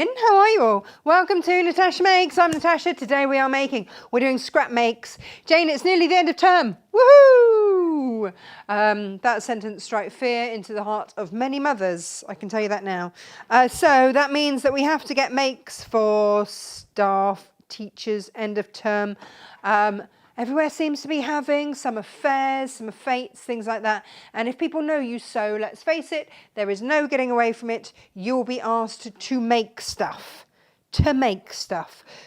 How are you all? Welcome to Natasha Makes. I'm Natasha. Today we're doing scrap makes. Jane, it's nearly the end of term. Woohoo! That sentence strikes fear into the heart of many mothers. I can tell you that now. So that means that we have to get makes for staff, teachers, end of term. Everywhere seems to be having some are fairs, some are fates, things like that. And if people know you sew, let's face it, there is no getting away from it. You'll be asked to make stuff.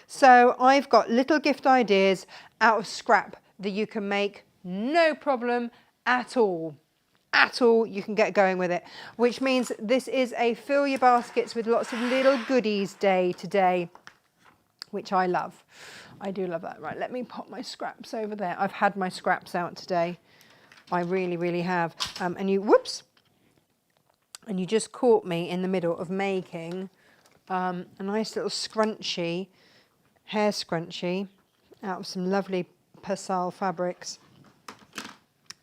So I've got little gift ideas out of scrap that you can make, no problem at all. You can get going with it, which means this is a fill your baskets with lots of little goodies day today, which I love. I do love that. Right, let me pop my scraps over there. I've had my scraps out today. I really, really have. And you just caught me in the middle of making a nice little scrunchie, hair scrunchie, out of some lovely Persal fabrics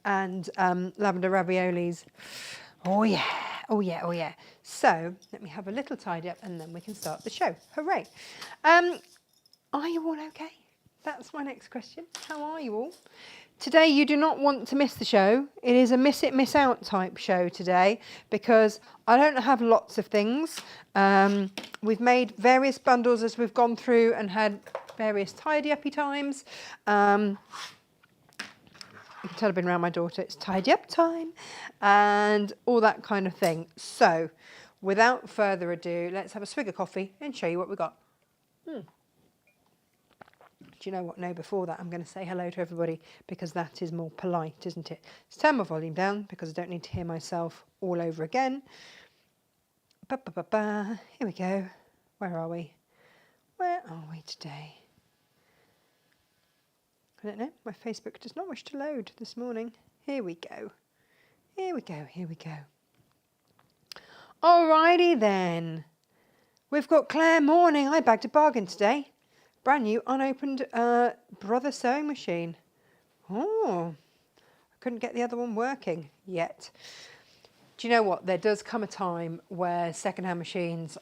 and lavender raviolis. Oh yeah. So let me have a little tidy up and then we can start the show. Hooray. Are you all okay? That's my next question. How are you all? Today you do not want to miss the show. It is a miss it, miss out type show today because I don't have lots of things. We've made various bundles as we've gone through and had various tidy-uppy times. You can tell I've been around my daughter. It's tidy up time and all that kind of thing. So without further ado, let's have a swig of coffee and show you what we've got. Do you know what? No, before that, I'm going to say hello to everybody because that is more polite, isn't it? Let's turn my volume down because I don't need to hear myself all over again. Here we go. Where are we? Where are we today? I don't know. My Facebook does not wish to load this morning. Here we go. Alrighty then. We've got Claire Morning. I bagged a bargain today. Brand new, unopened Brother sewing machine. Oh, I couldn't get the other one working yet. Do you know what? There does come a time where second-hand machines,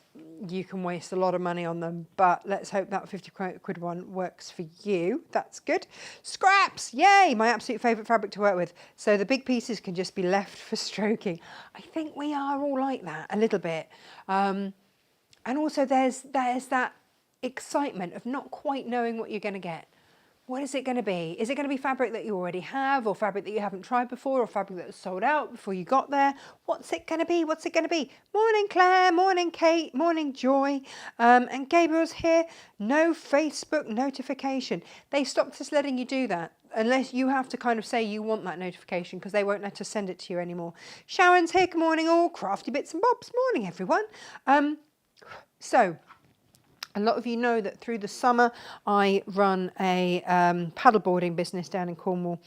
you can waste a lot of money on them, but let's hope that 50 quid one works for you. That's good. Scraps, yay, my absolute favourite fabric to work with. So the big pieces can just be left for stroking. I think we are all like that, a little bit. And also there's that excitement of not quite knowing what you're going to get. What is it going to be? Is it going to be fabric that you already have or fabric that you haven't tried before or fabric that was sold out before you got there? What's it going to be? Morning Claire, morning Kate, morning Joy. And Gabriel's here. No Facebook notification. They stopped us letting you do that unless you have to kind of say you want that notification because they won't let us send it to you anymore. Sharon's here. Good morning all. Crafty Bits and Bobs. Morning everyone. So a lot of you know that through the summer I run a paddleboarding business down in Cornwall,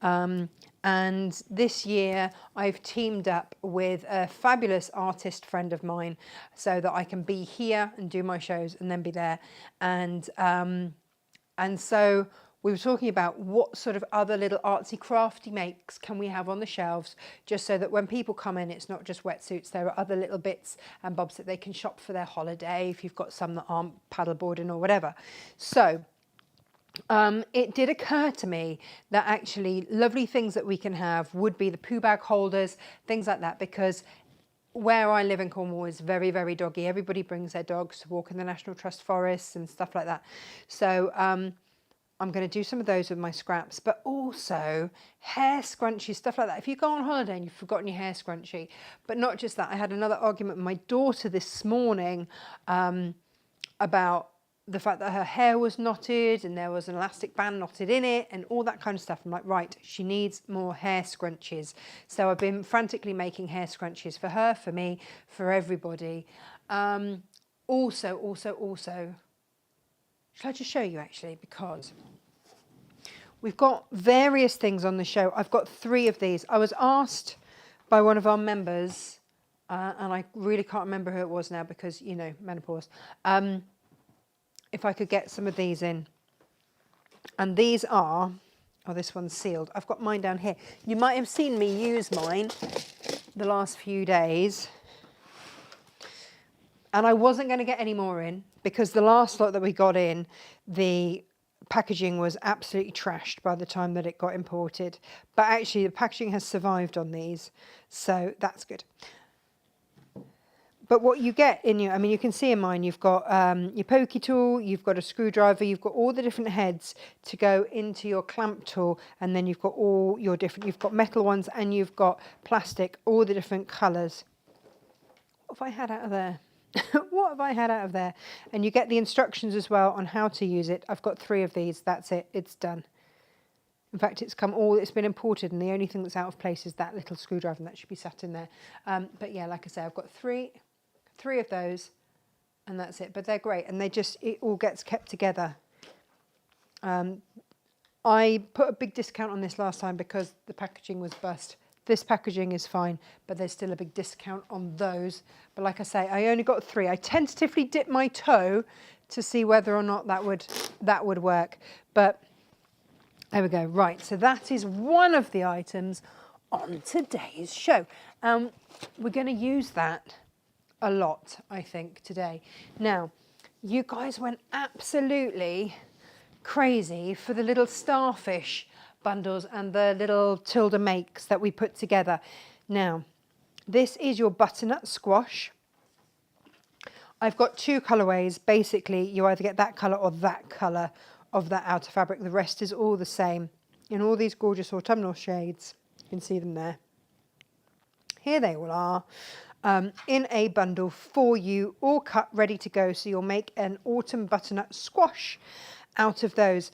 and this year I've teamed up with a fabulous artist friend of mine so that I can be here and do my shows and then be there, and so we were talking about what sort of other little artsy crafty makes can we have on the shelves, just so that when people come in, it's not just wetsuits. There are other little bits and bobs that they can shop for their holiday if you've got some that aren't paddleboarding or whatever. So it did occur to me that actually lovely things that we can have would be the poo bag holders, things like that, because where I live in Cornwall is very, very doggy. Everybody brings their dogs to walk in the National Trust forests and stuff like that. So I'm going to do some of those with my scraps, but also hair scrunchies, stuff like that. If you go on holiday and you've forgotten your hair scrunchie, but not just that. I had another argument with my daughter this morning about the fact that her hair was knotted and there was an elastic band knotted in it and all that kind of stuff. I'm like, right, she needs more hair scrunchies. So I've been frantically making hair scrunchies for her, for me, for everybody. Also, shall I just show you actually, because we've got various things on the show. I've got 3 of these. I was asked by one of our members, and I really can't remember who it was now because, you know, menopause, if I could get some of these in. And these are, oh, this one's sealed. I've got mine down here. You might have seen me use mine the last few days. And I wasn't going to get any more in because the last lot that we got in, the packaging was absolutely trashed by the time that it got imported. But actually the packaging has survived on these, so that's good. But what you get in your, I mean, you can see in mine, you've got your pokey tool, you've got a screwdriver, you've got all the different heads to go into your clamp tool, and then you've got all your different, you've got metal ones and you've got plastic, all the different colours. What have I had out of there? What have I had out of there? And you get the instructions as well on how to use it. I've got 3 of these, that's it, it's done. In fact, it's been imported, and the only thing that's out of place is that little screwdriver, and that should be sat in there. But yeah, like I say, I've got three of those, and that's it. But they're great, and it all gets kept together. I put a big discount on this last time because the packaging was bust. This packaging is fine, but there's still a big discount on those. But like I say, I only got 3. I tentatively dipped my toe to see whether or not that would work. But there we go. Right, so that is one of the items on today's show. We're going to use that a lot, I think, today. Now, you guys went absolutely crazy for the little starfish bundles and the little Tilda Makes that we put together. Now, this is your butternut squash. I've got 2 colorways. Basically, you either get that color or that color of that outer fabric. The rest is all the same in all these gorgeous autumnal shades. You can see them there. Here they all are. In a bundle for you, all cut, ready to go. So you'll make an autumn butternut squash out of those.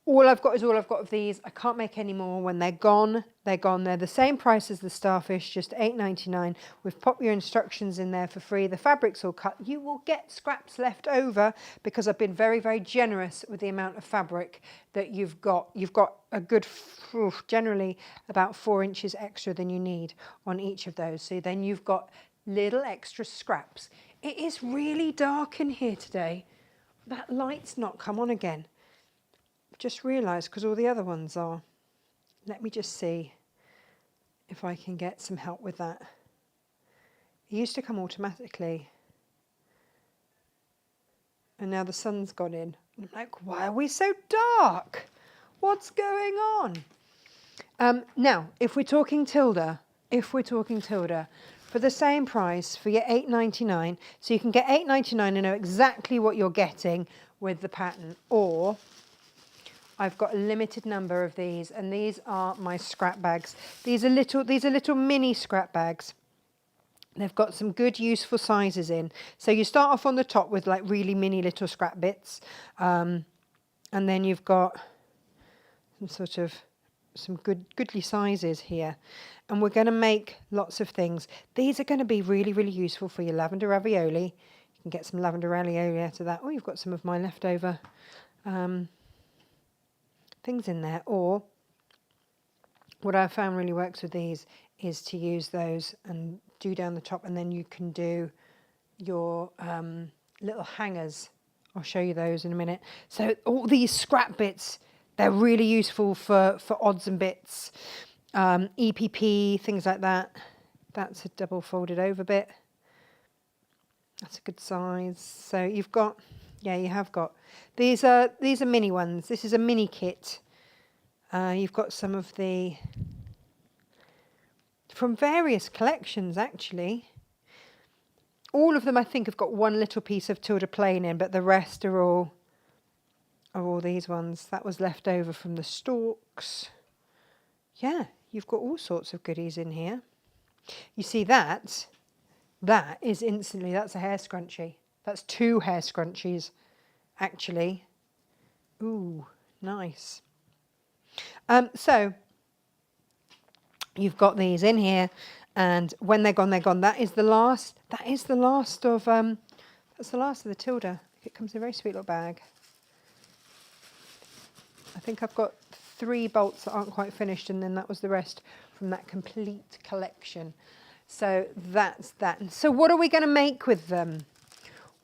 All I've got is all I've got of these. I can't make any more. When they're gone, they're gone. They're the same price as the starfish, just $8.99. We've popped your instructions in there for free. The fabric's all cut. You will get scraps left over because I've been very, very generous with the amount of fabric that you've got. You've got a good, generally about 4 inches extra than you need on each of those. So then you've got little extra scraps. It is really dark in here today. That light's not come on again. Just realised because all the other ones are. Let me just see if I can get some help with that. It used to come automatically, and now the sun's gone in. I'm like, why are we so dark? What's going on? Now, if we're talking Tilda, for the same price, for your $8.99, so you can get $8.99 and know exactly what you're getting with the pattern, or I've got a limited number of these, and these are my scrap bags. These are little mini scrap bags. They've got some good useful sizes in. So you start off on the top with like really mini little scrap bits, and then you've got some goodly sizes here. And we're going to make lots of things. These are going to be really, really useful for your lavender ravioli. You can get some lavender ravioli out of that. Oh, you've got some of my leftover things in there. Or what I found really works with these is to use those and do down the top, and then you can do your little hangers. I'll show you those in a minute. So all these scrap bits, they're really useful for odds and bits, EPP, things like that. That's a double folded over bit. That's a good size. So you've got, yeah, you have got. These are mini ones. This is a mini kit. You've got some of the, from various collections actually. All of them I think have got one little piece of Tilda plain in, but the rest are all these ones. That was left over from the stalks. Yeah, you've got all sorts of goodies in here. You see that is instantly, that's a hair scrunchie. That's 2 hair scrunchies, actually. Ooh, nice. So you've got these in here, and when they're gone, they're gone. That is the last. That's the last of the Tilda. It comes in a very sweet little bag. I think I've got 3 bolts that aren't quite finished, and then that was the rest from that complete collection. So that's that. So what are we going to make with them?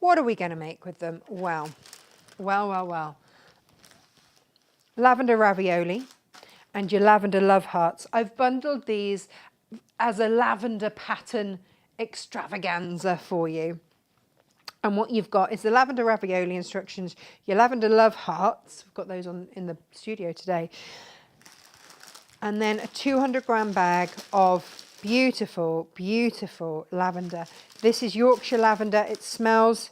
Well. Lavender ravioli and your lavender love hearts. I've bundled these as a lavender pattern extravaganza for you. And what you've got is the lavender ravioli instructions, your lavender love hearts. We've got those on in the studio today. And then a 200-gram bag of beautiful, beautiful lavender. This is Yorkshire lavender. It smells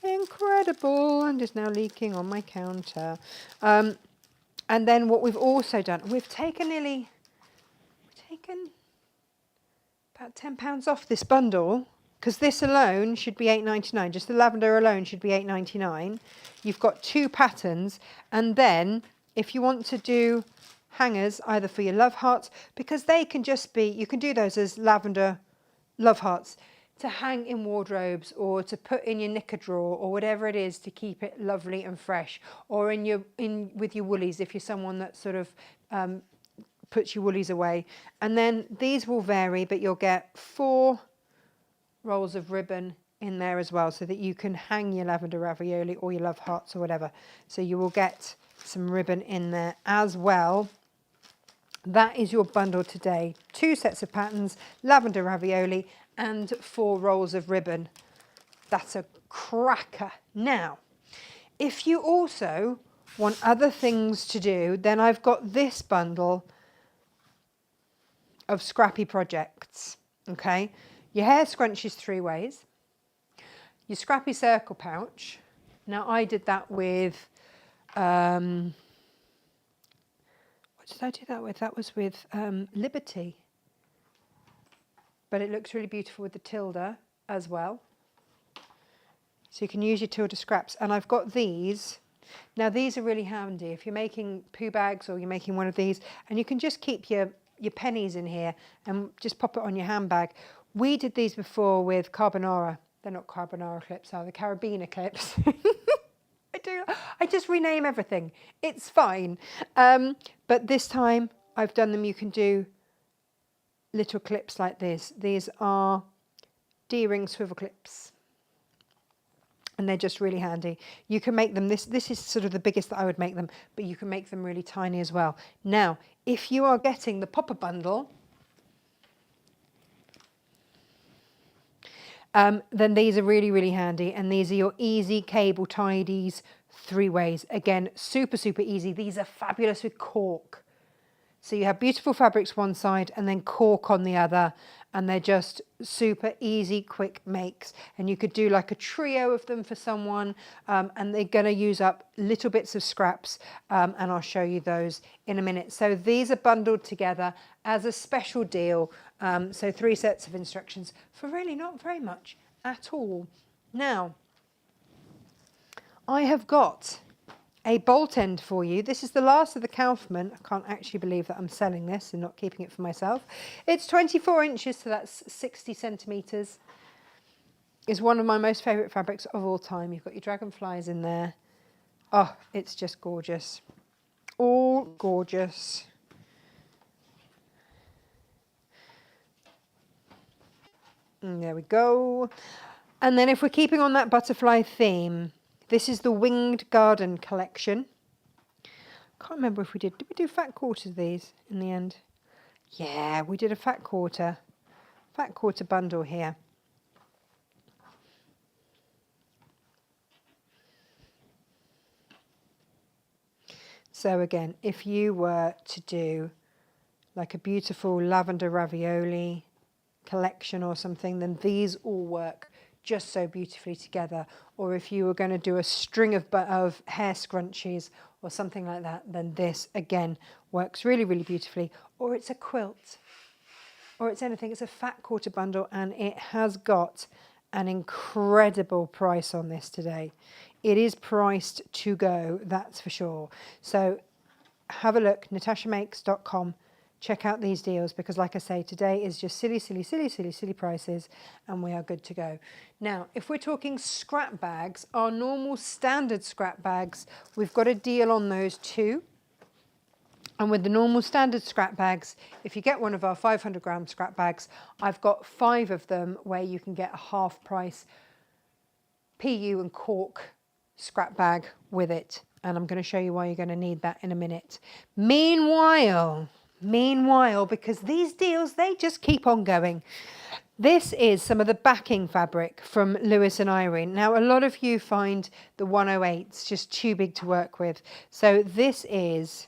incredible and is now leaking on my counter. And then what we've also done, we've taken about £10 off this bundle, because this alone should be £8.99. Just the lavender alone should be £8.99. You've got 2 patterns, and then if you want to do hangers either for your love hearts, because they can just be, you can do those as lavender love hearts to hang in wardrobes or to put in your knicker drawer or whatever it is to keep it lovely and fresh, or with your woolies if you're someone that sort of puts your woolies away. And then these will vary, but you'll get 4 rolls of ribbon in there as well, so that you can hang your lavender ravioli or your love hearts or whatever. So you will get some ribbon in there as well. That is your bundle today. 2 sets of patterns, lavender ravioli, and 4 rolls of ribbon. That's a cracker. Now, if you also want other things to do, then I've got this bundle of scrappy projects. Okay, your hair scrunchies 3 ways, your Scrappy Circle Pouch. Now I did that with, what did I do that with? That was with Liberty. But it looks really beautiful with the Tilda as well. So you can use your Tilda scraps. And I've got these. Now these are really handy if you're making poo bags or you're making one of these, and you can just keep your pennies in here and just pop it on your handbag. We did these before with carbonara. They're not carbonara clips, are they? Carabiner clips. I just rename everything. It's fine. But this time I've done them. You can do little clips like this. These are D-ring swivel clips. And they're just really handy. You can make them, this is sort of the biggest that I would make them, but you can make them really tiny as well. Now, if you are getting the popper bundle, then these are really, really handy. And these are your easy cable tidies 3 ways. Again, super, super easy. These are fabulous with cork. So you have beautiful fabrics one side and then cork on the other, and they're just super easy, quick makes. And you could do like a trio of them for someone, and they're going to use up little bits of scraps, and I'll show you those in a minute. So these are bundled together as a special deal. So 3 sets of instructions for really not very much at all. Now, I have got a bolt end for you. This is the last of the Kaufman. I can't actually believe that I'm selling this and not keeping it for myself. It's 24 inches, so that's 60 centimetres. It's one of my most favourite fabrics of all time. You've got your dragonflies in there. Oh, it's just gorgeous. All gorgeous. And there we go. And then if we're keeping on that butterfly theme, this is the Winged Garden collection. Can't remember if we did we do fat quarters of these in the end? Yeah, we did a fat quarter bundle here. So again, if you were to do like a beautiful lavender ravioli collection or something, then these all work just so beautifully together. Or if you were going to do a string of hair scrunchies or something like that, then this again works really, really beautifully. Or it's a quilt, or it's anything. It's a fat quarter bundle, and it has got an incredible price on this today. It is priced to go, that's for sure. So have a look, natashamakes.com. Check out these deals, because like I say, today is just silly, silly, silly, silly, silly prices, and we are good to go. Now, if we're talking scrap bags, our normal standard scrap bags, we've got a deal on those too. And with the normal standard scrap bags, if you get one of our 500-gram scrap bags, I've got 5 of them where you can get a half price PU and cork scrap bag with it. And I'm going to show you why you're going to need that in a minute. Meanwhile, because these deals, they just keep on going. This is some of the backing fabric from Lewis and Irene. Now, a lot of you find the 108s just too big to work with. So this is,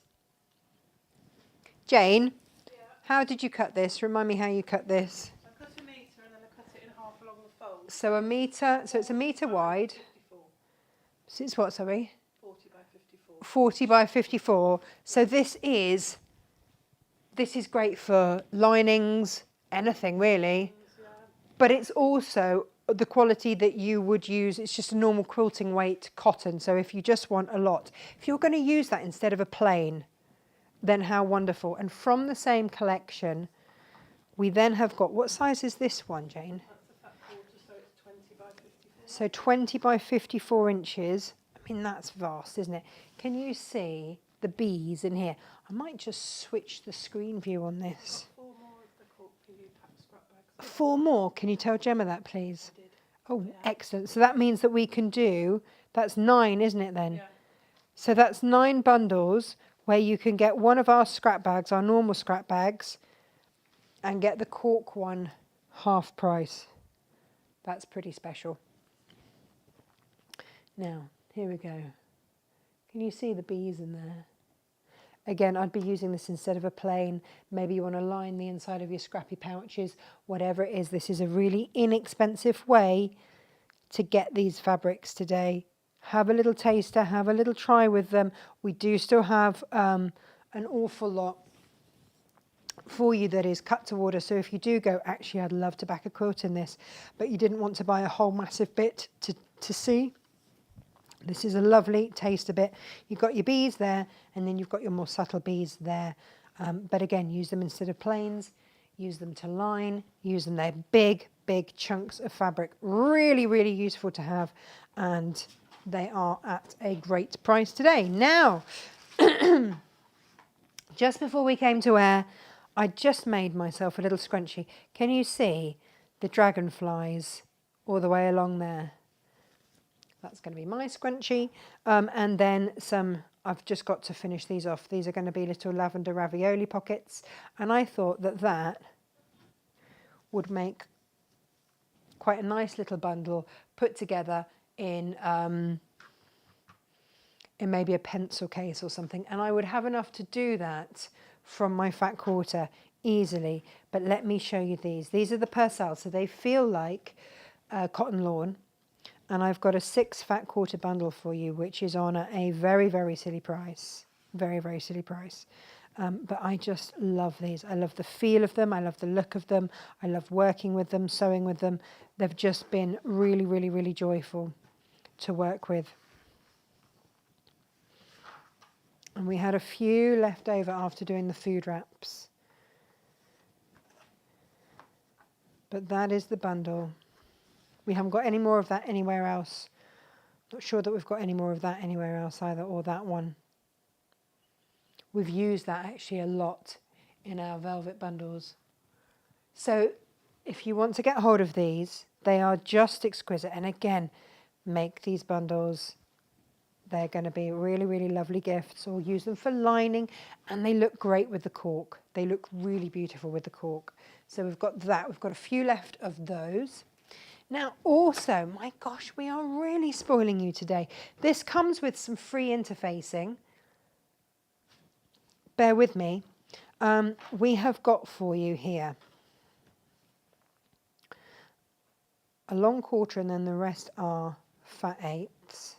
Jane, how did you cut this? Remind me how you cut this. I cut a metre and then I cut it in half along the fold. So a metre, so it's a metre wide. 54. So it's what, sorry? 40 by 54. 40 by 54. So this is great for linings, anything really. But it's also the quality that you would use. It's just a normal quilting weight cotton. So if you just want a lot, if you're going to use that instead of a plain, then how wonderful. And from the same collection, we then have got, what size is this one, Jane? That's a fat quarter, so it's 20 by 54. So 20 by 54 inches. I mean, that's vast, isn't it? Can you see the bees in here? I might just switch the screen view on this. 4 more of the cork PU pack scrap bags. 4 more. Can you tell Gemma that, please? I did. Oh, excellent. So that means that we can do, that's 9, isn't it then? Yeah. So that's 9 bundles where you can get one of our scrap bags, our normal scrap bags, and get the cork one half price. That's pretty special. Now, here we go. Can you see the bees in there? Again, I'd be using this instead of a plain. Maybe you want to line the inside of your scrappy pouches, whatever it is. This is a really inexpensive way to get these fabrics today. Have a little taster, have a little try with them. We do still have an awful lot for you that is cut to order. So if you do go, actually, I'd love to back a quilt in this, but you didn't want to buy a whole massive bit to see. This is a lovely taster bit. You've got your bees there, and then you've got your more subtle bees there. But again, use them instead of plains. Use them to line. Use them. They're big, big chunks of fabric. Really, really useful to have. And they are at a great price today. Now, just before we came to air, I just made myself a little scrunchie. Can you see the dragonflies all the way along there? That's going to be my scrunchie. And then some, I've just got to finish these off. These are going to be little lavender ravioli pockets. And I thought that that would make quite a nice little bundle put together in maybe a pencil case or something. And I would have enough to do that from my fat quarter easily. But let me show you these. These are the Purcell. So they feel like cotton lawn. And I've got a 6 fat quarter bundle for you, which is on a very, very silly price. Very, very silly price. But I just love these. I love the feel of them. I love the look of them. I love working with them, sewing with them. They've just been really, really, really joyful to work with. And we had a few left over after doing the food wraps. But that is the bundle. We haven't got any more of that anywhere else. Not sure that we've got any more of that anywhere else either, or that one. We've used that actually a lot in our velvet bundles. So if you want to get hold of these, they are just exquisite. And again, make these bundles. They're going to be really, really lovely gifts, or use them for lining. And they look great with the cork. They look really beautiful with the cork. So we've got that. We've got a few left of those. Now also, my gosh, we are really spoiling you today. This comes with some free interfacing. Bear with me. We have got for you here a long quarter, and then the rest are fat 8s.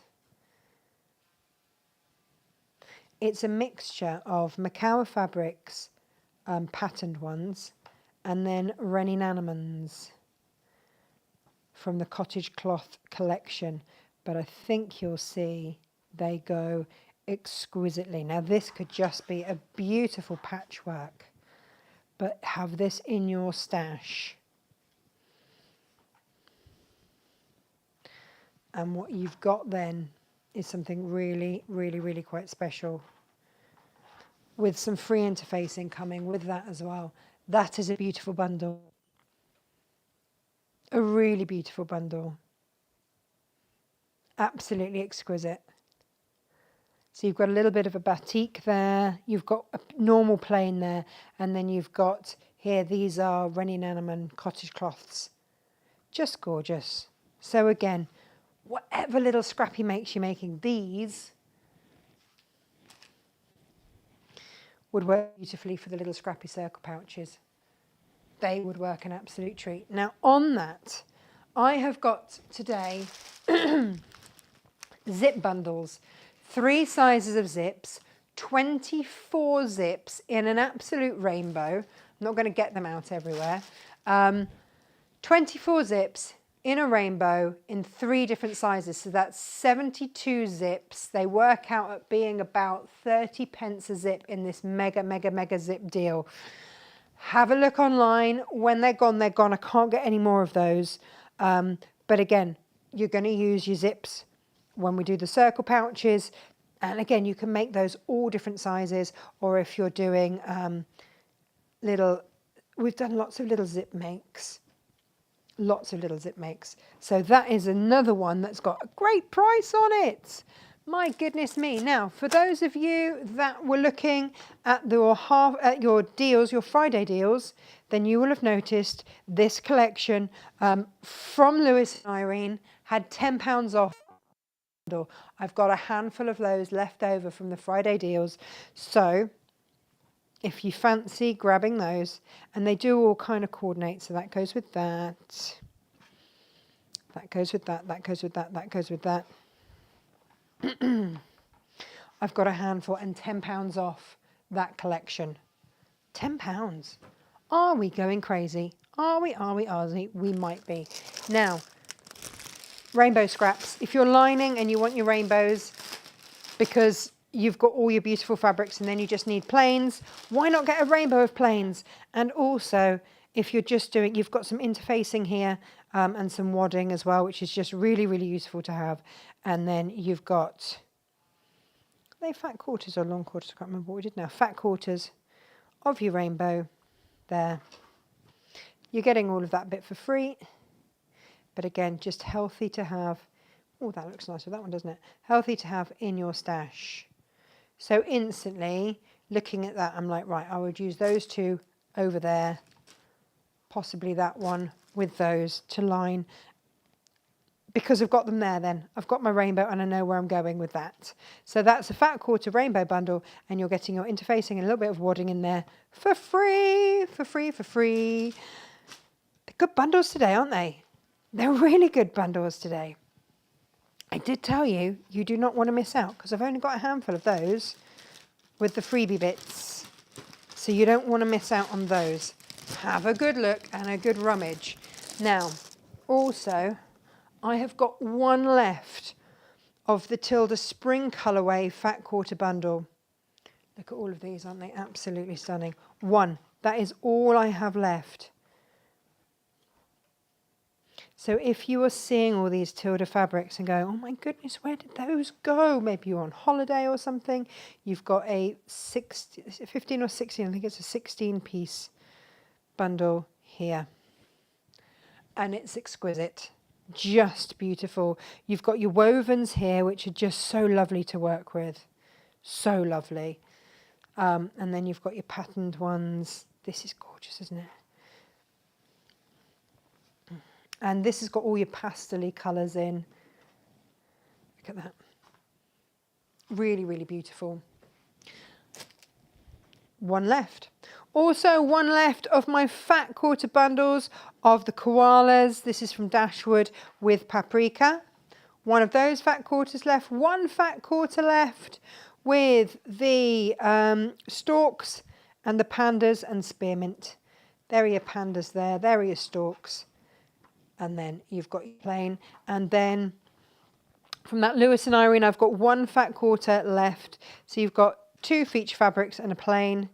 It's a mixture of Macao fabrics, patterned ones, and then Rennie Nannemans from the Cottage Cloth collection. But I think you'll see they go exquisitely. Now this could just be a beautiful patchwork, but have this in your stash. And what you've got then is something really, really, really quite special, with some free interfacing coming with that as well. That is a beautiful bundle. A really beautiful bundle. Absolutely exquisite. So you've got a little bit of a batik there, you've got a normal plain there, and then you've got Here, these are Renin Animan cottage cloths. Just gorgeous. So again, whatever little Scrappy makes you're making, these would work beautifully for the little Scrappy Circle pouches. They would work an absolute treat. Now on that, I have got today zip bundles, 3 sizes of zips, 24 zips in an absolute rainbow. I'm not going to get them out everywhere. 24 zips in a rainbow in 3 different sizes. So that's 72 zips. They work out at being about 30 pence a zip in this mega, mega, mega zip deal. Have a look online. When they're gone, they're gone. I can't get any more of those. But again, you're going to use your zips when we do the circle pouches. And again, you can make those all different sizes. Or if you're doing we've done lots of little zip makes. Lots of little zip makes. So that is another one that's got a great price on it. My goodness me. Now, for those of you that were looking at your deals, your Friday deals, then you will have noticed this collection from Lewis and Irene had £10 off. I've got a handful of those left over from the Friday deals. So if you fancy grabbing those, and they do all kind of coordinate, so that goes with that. That goes with that, that goes with that, that goes with that. I've got a handful and £10 off that collection. £10. Are we going crazy? Are we? We might be. Now, rainbow scraps. If you're lining and you want your rainbows because you've got all your beautiful fabrics and then you just need plains, why not get a rainbow of plains? And also, if you're just doing, you've got some interfacing here and some wadding as well, which is just really, really useful to have. And then you've got, are they fat quarters or long quarters? I can't remember what we did now. Fat quarters of your rainbow there. You're getting all of that bit for free. But again, just healthy to have. Oh, that looks nice with that one, doesn't it? Healthy to have in your stash. So instantly, looking at that, I'm like, right, I would use those 2 over there. Possibly that one with those to line. Because I've got them there then. I've got my rainbow and I know where I'm going with that. So that's a fat quarter rainbow bundle and you're getting your interfacing and a little bit of wadding in there for free, for free, for free. They're good bundles today, aren't they? They're really good bundles today. I did tell you, you do not want to miss out because I've only got a handful of those with the freebie bits. So you don't want to miss out on those. Have a good look and a good rummage. Now, also, I have got one left of the Tilda Spring Colourway Fat Quarter Bundle. Look at all of these, aren't they? Absolutely stunning. One. That is all I have left. So if you are seeing all these Tilda fabrics and going, oh my goodness, where did those go? Maybe you're on holiday or something. You've got a 15 or 16, I think it's a 16-piece bundle here. And it's exquisite. Just beautiful. You've got your wovens here, which are just so lovely to work with. So lovely. And then you've got your patterned ones. This is gorgeous, isn't it? And this has got all your pastel-y colours in. Look at that. Really, really beautiful. One left. Also, one left of my fat quarter bundles of the koalas. This is from Dashwood with paprika. One of those fat quarters left. One fat quarter left with the stalks and the pandas and spearmint. There are your pandas there. There are your stalks. And then you've got your plain. And then from that Lewis and Irene, I've got one fat quarter left. So you've got 2 feature fabrics and a plain.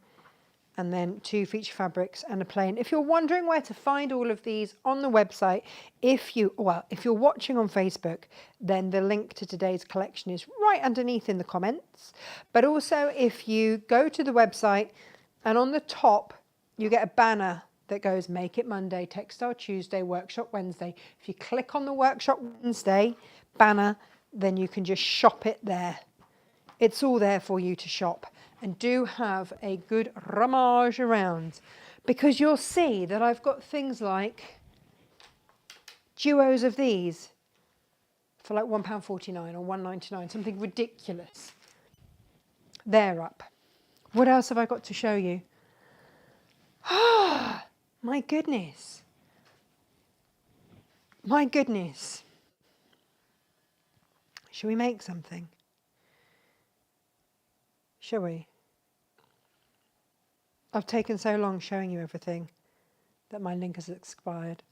And then 2 feature fabrics and a plain. If you're wondering where to find all of these on the website, if you're watching on Facebook, then the link to today's collection is right underneath in the comments. But also if you go to the website and on the top, you get a banner that goes Make It Monday, Textile Tuesday, Workshop Wednesday. If you click on the Workshop Wednesday banner, then you can just shop it there. It's all there for you to shop. And do have a good rummage around. because you'll see that I've got things like duos of these for like £1.49 or £1.99, something ridiculous. They're up. What else have I got to show you? Ah, my goodness. My goodness. Shall we make something? Shall we? I've taken so long showing you everything that my link has expired.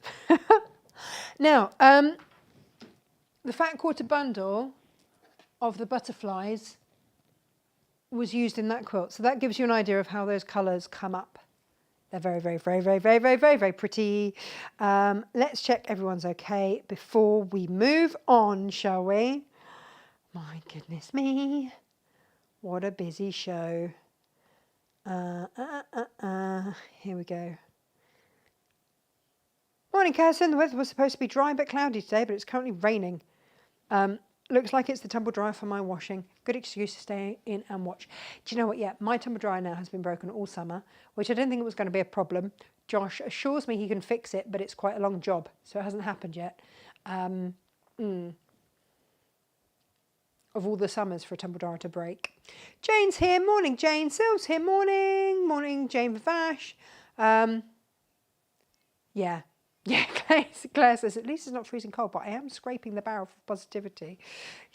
Now, the fat quarter bundle of the butterflies was used in that quilt. So that gives you an idea of how those colours come up. They're very, very, very, very, very, very, very, very pretty. Let's check everyone's okay before we move on, shall we? My goodness me. What a busy show. Here we go. Morning, Kirsten. The weather was supposed to be dry but cloudy today, but it's currently raining. Looks like it's the tumble dryer for my washing. Good excuse to stay in and watch. Do you know what? Yeah, my tumble dryer now has been broken all summer, which I didn't think it was going to be a problem. Josh assures me he can fix it, but it's quite a long job, so it hasn't happened yet. Of all the summers for a tumble dryer to break. Jane's here. Morning, Jane. Syl's here. Morning. Morning, Jane Vavash. Yeah. Yeah, Claire says, at least it's not freezing cold, but I am scraping the barrel for positivity.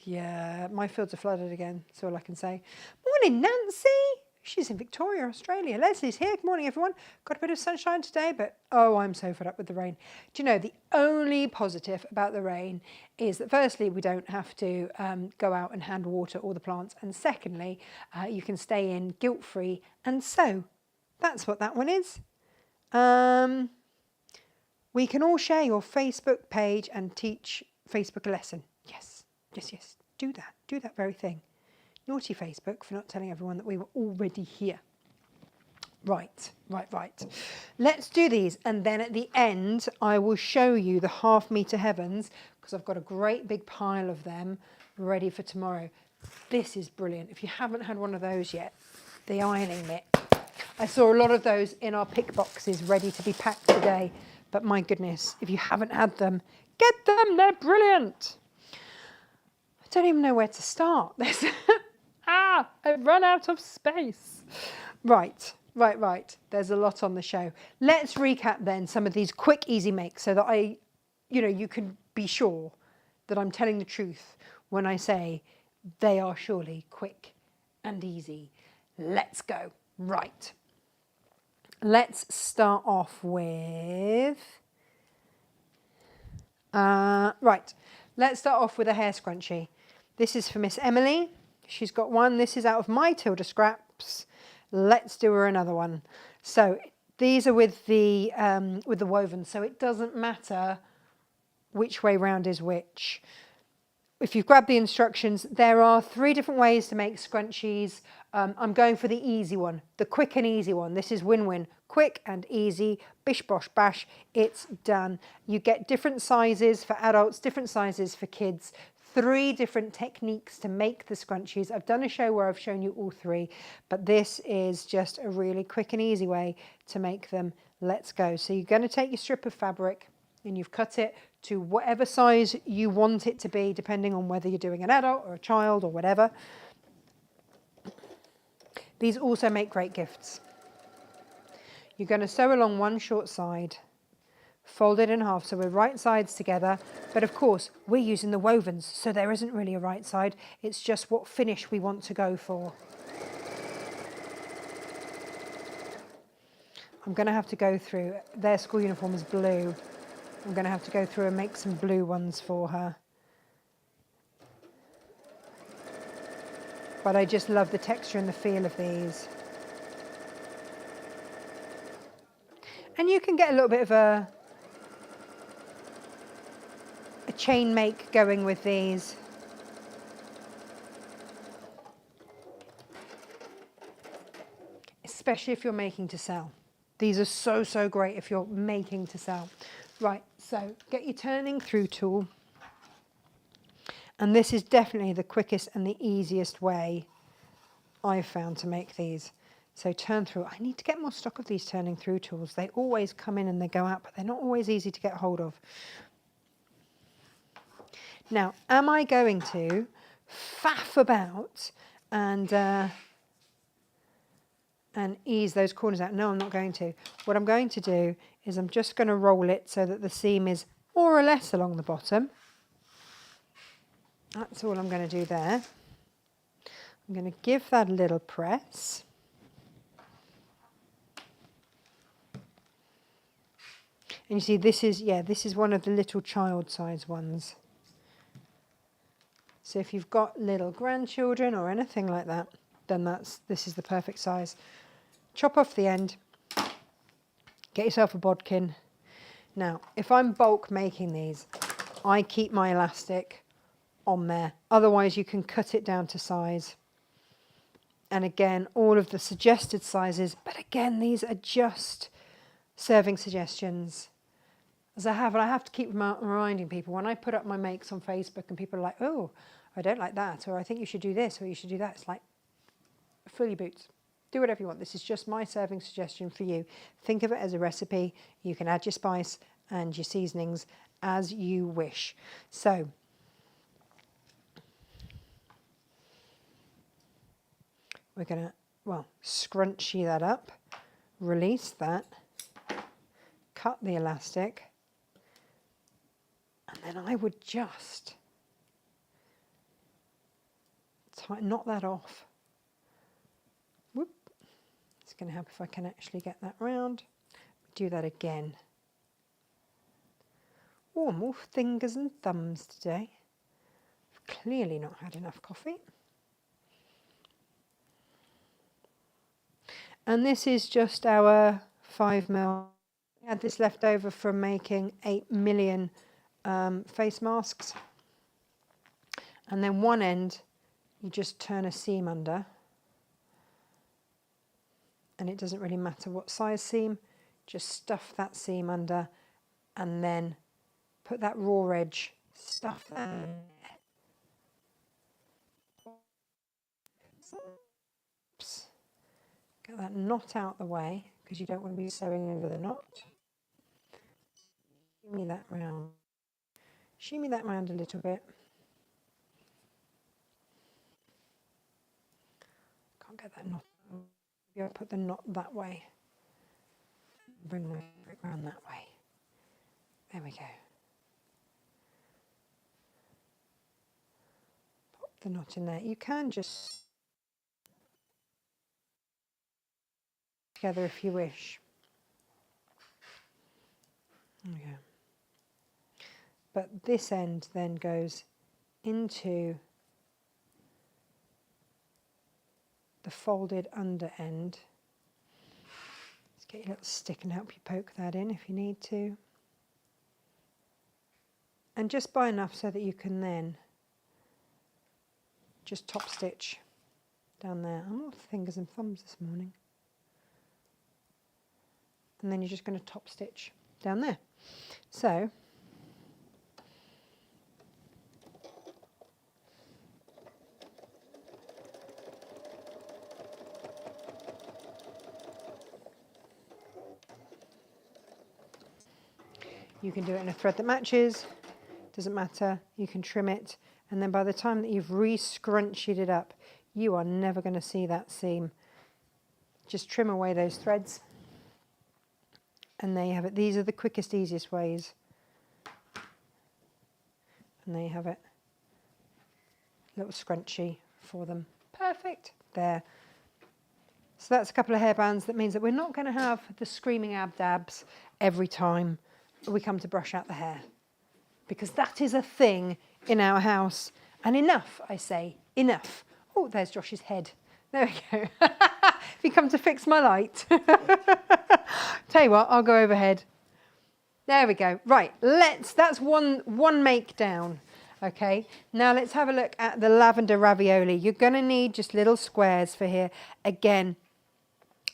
Yeah, my fields are flooded again. That's all I can say. Morning, Nancy. She's in Victoria, Australia. Leslie's here. Good morning, everyone. Got a bit of sunshine today, but oh, I'm so fed up with the rain. Do you know, the only positive about the rain is that firstly, we don't have to go out and hand water all the plants. And secondly, you can stay in guilt-free. And so that's what that one is. We can all share your Facebook page and teach Facebook a lesson. Yes, yes, yes. Do that. Do that very thing. Naughty Facebook for not telling everyone that we were already here. Right. Let's do these. And then at the end, I will show you the half-metre heavens because I've got a great big pile of them ready for tomorrow. This is brilliant. If you haven't had one of those yet, the ironing mitt. I saw a lot of those in our pick boxes ready to be packed today. But my goodness, if you haven't had them, get them. They're brilliant. I don't even know where to start. I've run out of space. Right. There's a lot on the show. Let's recap then some of these quick, easy makes so that you can be sure that I'm telling the truth when I say they are surely quick and easy. Let's go. Right. Let's start off with, let's start off with a hair scrunchie. This is for Miss Emily. She's got one. This is out of my Tilda scraps. Let's do her another one. So these are with the woven, so it doesn't matter which way round is which. If you've grabbed the instructions, there are 3 different ways to make scrunchies. I'm going for the easy one, the quick and easy one. This is win-win, quick and easy, bish, bosh, bash, it's done. You get different sizes for adults, different sizes for kids, 3 different techniques to make the scrunchies. I've done a show where I've shown you all 3, but this is just a really quick and easy way to make them. Let's go. So you're going to take your strip of fabric and you've cut it to whatever size you want it to be, depending on whether you're doing an adult or a child or whatever. These also make great gifts. You're going to sew along one short side, fold it in half so we're right sides together, but of course we're using the wovens, so there isn't really a right side, it's just what finish we want to go for. I'm going to have to go through, their school uniform is blue. I'm going to have to go through and make some blue ones for her. But I just love the texture and the feel of these. And you can get a little bit of a chain make going with these. Especially if you're making to sell. These are so, so great if you're making to sell. Right, so get your turning through tool. And this is definitely the quickest and the easiest way I've found to make these. So turn through. I need to get more stock of these turning through tools. They always come in and they go out, but they're not always easy to get hold of. Now, am I going to faff about and ease those corners out? No, I'm not going to. What I'm going to do is I'm just going to roll it so that the seam is more or less along the bottom. That's all I'm going to do there. I'm going to give that a little press. And you see, this is one of the little child size ones. So if you've got little grandchildren or anything like that, then this is the perfect size. Chop off the end, get yourself a bodkin. Now, if I'm bulk making these, I keep my elastic on there. Otherwise, you can cut it down to size. And again, all of the suggested sizes, but again, these are just serving suggestions. As I have to keep reminding people when I put up my makes on Facebook and people are like, oh, I don't like that, or I think you should do this, or you should do that. It's like, fill your boots. Do whatever you want. This is just my serving suggestion for you. Think of it as a recipe. You can add your spice and your seasonings as you wish. So, we're going to, scrunchie that up, release that, cut the elastic, and then I would just knot that off. Whoop. It's going to help if I can actually get that round. Do that again. Oh, more fingers and thumbs today. I've clearly not had enough coffee. And this is just our 5mm. I had this left over from making 8 million face masks. And then one end, you just turn a seam under. And it doesn't really matter what size seam. Just stuff that seam under and then put that raw edge, stuff that in. Oops. Get that knot out the way because you don't want to be sewing over the knot. Shimmy that round. Shimmy that round a little bit. Can't get that knot. Maybe I'll put the knot that way. Bring my fabric round that way. There we go. Pop the knot in there. You can just together if you wish. There we go. But this end then goes into the folded under end. Let's get your little stick and help you poke that in if you need to. And just by enough so that you can then just top stitch down there. I'm all fingers and thumbs this morning. And then you're just going to top stitch down there. So you can do it in a thread that matches, doesn't matter, you can trim it, and then by the time that you've re-scrunchied it up, you are never going to see that seam. Just trim away those threads, and there you have it. These are the quickest, easiest ways. And there you have it. Little scrunchie for them. Perfect. There. So that's a couple of hairbands. That means that we're not going to have the screaming ab-dabs every time we come to brush out the hair, because that is a thing in our house. And enough, I say, enough. Oh, there's Josh's head. There we go. If you come to fix my light. Tell you what, I'll go overhead. There we go. Right, that's one make down. Okay, now let's have a look at the lavender ravioli. You're going to need just little squares for here. Again,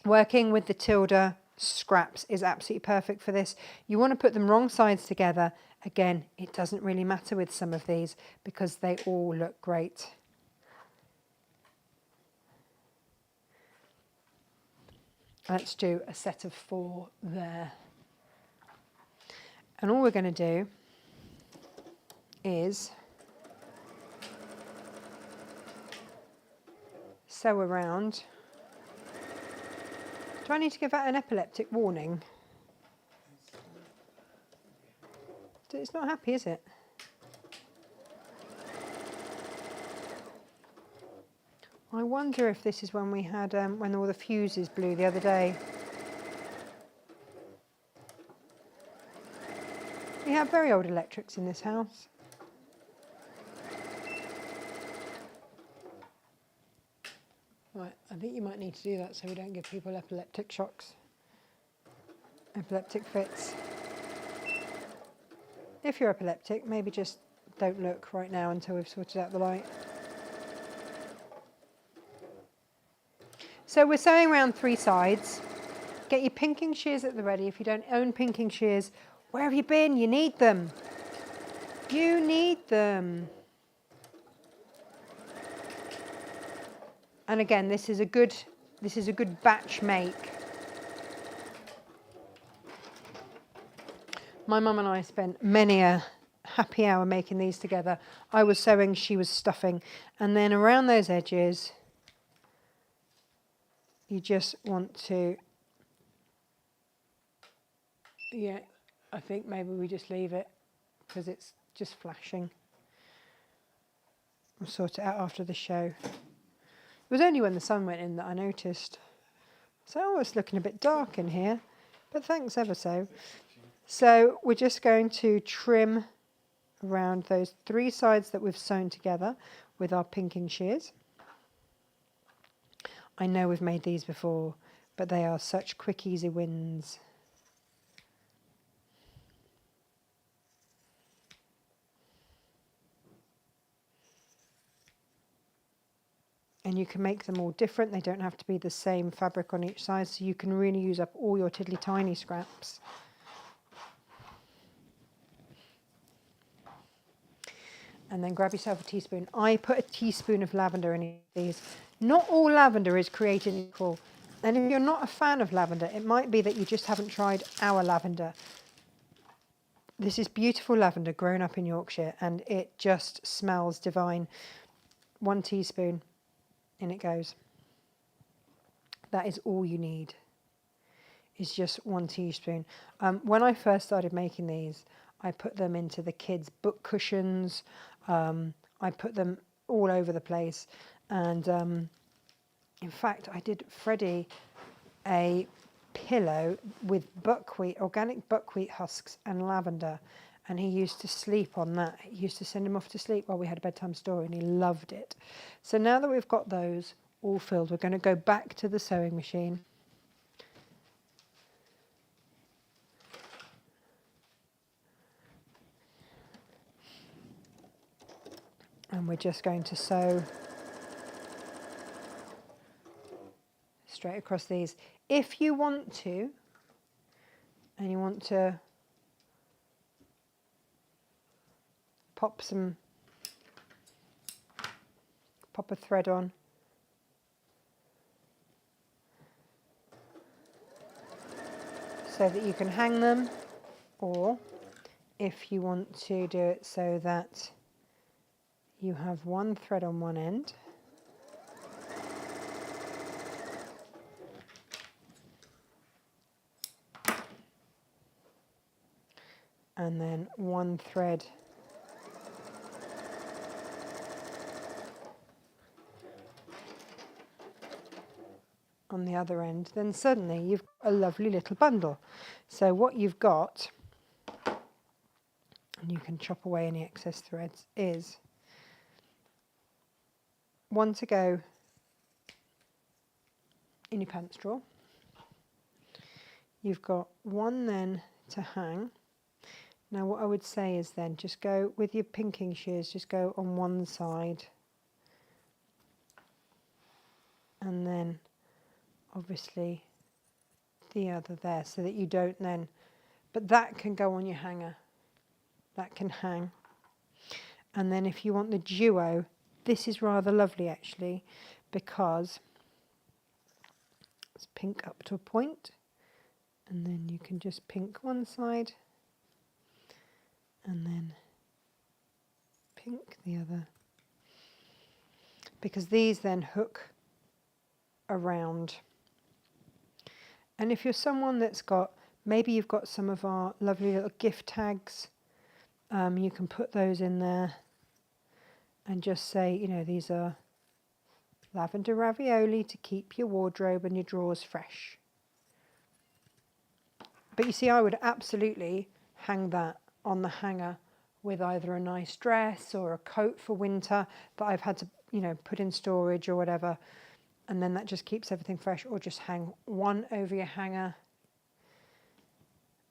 working with the Tilda scraps is absolutely perfect for this. You want to put them wrong sides together. Again, it doesn't really matter with some of these because they all look great. Let's do a set of 4 there. And all we're going to do is sew around. Do I need to give out an epileptic warning? It's not happy, is it? I wonder if this is when we had when all the fuses blew the other day. We have very old electrics in this house. Right, I think you might need to do that so we don't give people epileptic shocks, epileptic fits. If you're epileptic, maybe just don't look right now until we've sorted out the light. So we're sewing around 3 sides. Get your pinking shears at the ready. If you don't own pinking shears, where have you been? You need them. You need them. And again, this is a good batch make. My mum and I spent many a happy hour making these together. I was sewing, she was stuffing. And then around those edges, you just want to, yeah, I think maybe we just leave it because it's just flashing. We'll sort it out after the show. It was only when the sun went in that I noticed. So, oh, it's looking a bit dark in here, but thanks ever so. So we're just going to trim around those 3 sides that we've sewn together with our pinking shears. I know we've made these before, but they are such quick, easy wins. And you can make them all different. They don't have to be the same fabric on each side, so you can really use up all your tiddly tiny scraps. And then grab yourself a teaspoon. I put a teaspoon of lavender in these. Not all lavender is created equal. And if you're not a fan of lavender, it might be that you just haven't tried our lavender. This is beautiful lavender grown up in Yorkshire, and it just smells divine. 1 teaspoon, in it goes. That is all you need, is just 1 teaspoon. When I first started making these, I put them into the kids' book cushions. I put them all over the place. And in fact, I did Freddie a pillow with buckwheat, organic buckwheat husks and lavender. And he used to sleep on that. He used to send him off to sleep while we had a bedtime story, and he loved it. So now that we've got those all filled, we're going to go back to the sewing machine. And we're just going to sew straight across these. If you want to, and you want to pop a thread on, so that you can hang them, or if you want to do it so that you have 1 thread on one end, and then 1 thread on the other end, then suddenly you've got a lovely little bundle. So what you've got, and you can chop away any excess threads, is 1 to go in your pants drawer. You've got 1 then to hang. Now what I would say is then just go with your pinking shears, just go on one side, and then obviously the other there, so that you don't then, but that can go on your hanger, that can hang. And then if you want the duo, this is rather lovely actually, because Let's pink up to a point, and then you can just pink one side and then pink the other, because these then hook around. And if you're someone that's got, maybe you've got some of our lovely little gift tags, you can put those in there and just say, you know, these are lavender ravioli to keep your wardrobe and your drawers fresh. But you see, I would absolutely hang that on the hanger with either a nice dress or a coat for winter that I've had to, you know, put in storage or whatever. And then that just keeps everything fresh, or just hang one over your hanger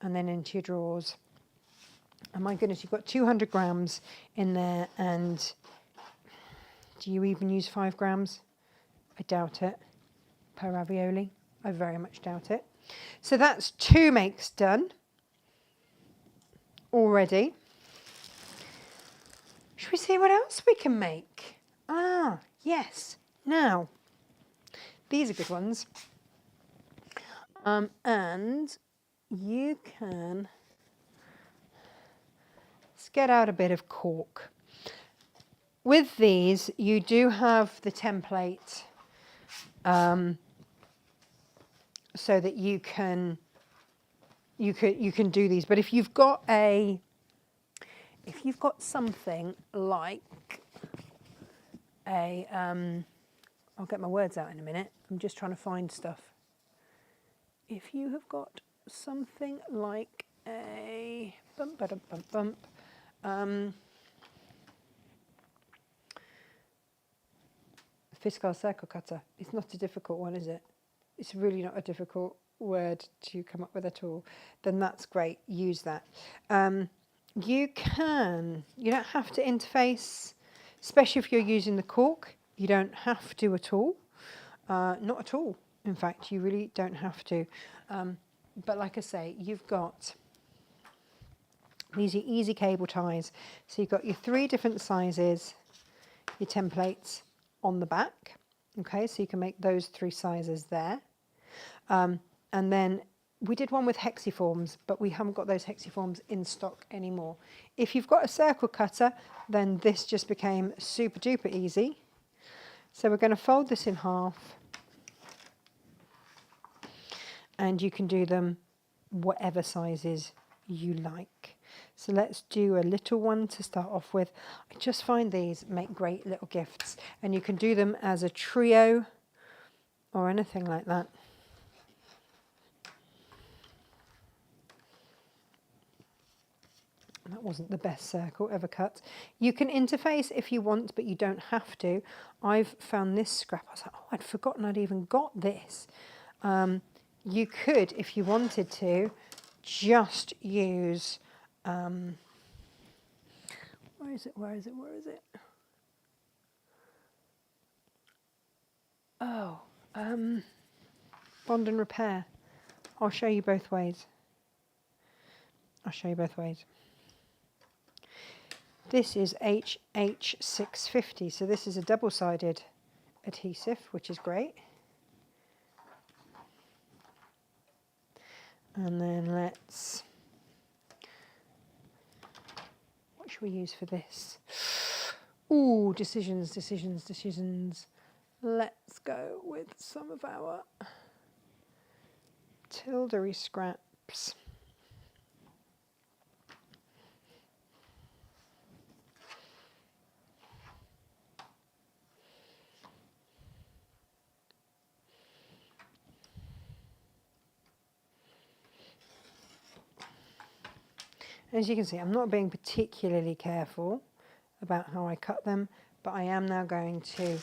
and then into your drawers. And my goodness, you've got 200 grams in there. And do you even use 5 grams? I doubt it. Per ravioli, I very much doubt it. So that's 2 makes done already. Should we see what else we can make? Ah, yes. Now, these are good ones. And you can, let's get out a bit of cork. With these, you do have the template so that you can do these. But if you've got something like a I'll get my words out in a minute. I'm just trying to find stuff. If you have got something like a fiscal circle cutter. It's not a difficult one, is it? It's really not a difficult word to come up with at all. Then that's great. Use that. You don't have to interface, especially if you're using the cork. You don't have to at all. Not at all. In fact, you really don't have to. But like I say, you've got these are easy cable ties. So you've got your 3 different sizes, your templates on the back. Okay, so you can make those 3 sizes there. And then we did one with hexiforms, but we haven't got those hexiforms in stock anymore. If you've got a circle cutter, then this just became super duper easy. So we're going to fold this in half, and you can do them whatever sizes you like. So let's do a little one to start off with. I just find these make great little gifts, and you can do them as a trio or anything like that. That wasn't the best circle ever cut. You can interface if you want, but you don't have to. I've found this scrap. I was like, oh, I'd forgotten I'd even got this. You could, if you wanted to, just use... where is it? Oh, bond and repair. I'll show you both ways. This is HH650, so this is a double-sided adhesive, which is great. And then let's, what should we use for this? Ooh, decisions. Let's go with some of our Tilda scraps. As you can see, I'm not being particularly careful about how I cut them, but I am now going to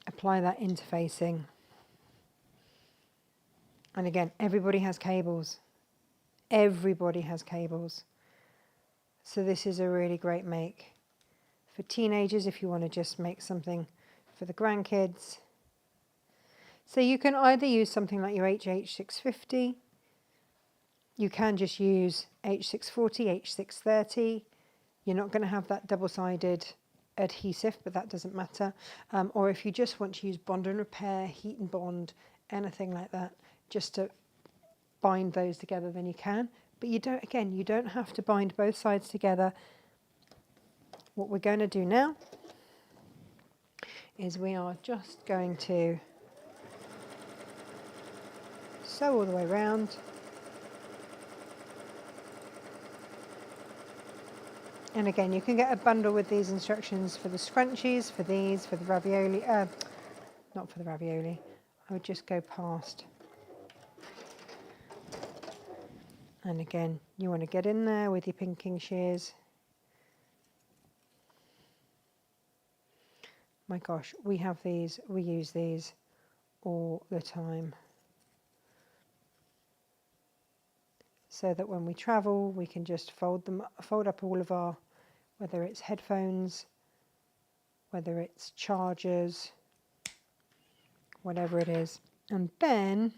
apply that interfacing. And again, everybody has cables. So this is a really great make for teenagers if you want to just make something for the grandkids. So you can either use something like your HH650. You can just use H640, H630. You're not going to have that double-sided adhesive, but that doesn't matter. Or if you just want to use bond and repair, heat and bond, anything like that, just to bind those together, then you can. But you don't have to bind both sides together. What we're going to do now is we are just going to sew all the way around. And again, you can get a bundle with these instructions for the scrunchies, for these, for the ravioli. Not for the ravioli. I would just go past. And again, you want to get in there with your pinking shears. My gosh, we have these, we use these all the time. So that when we travel, we can just fold up all of our, whether it's headphones, whether it's chargers, whatever it is. And then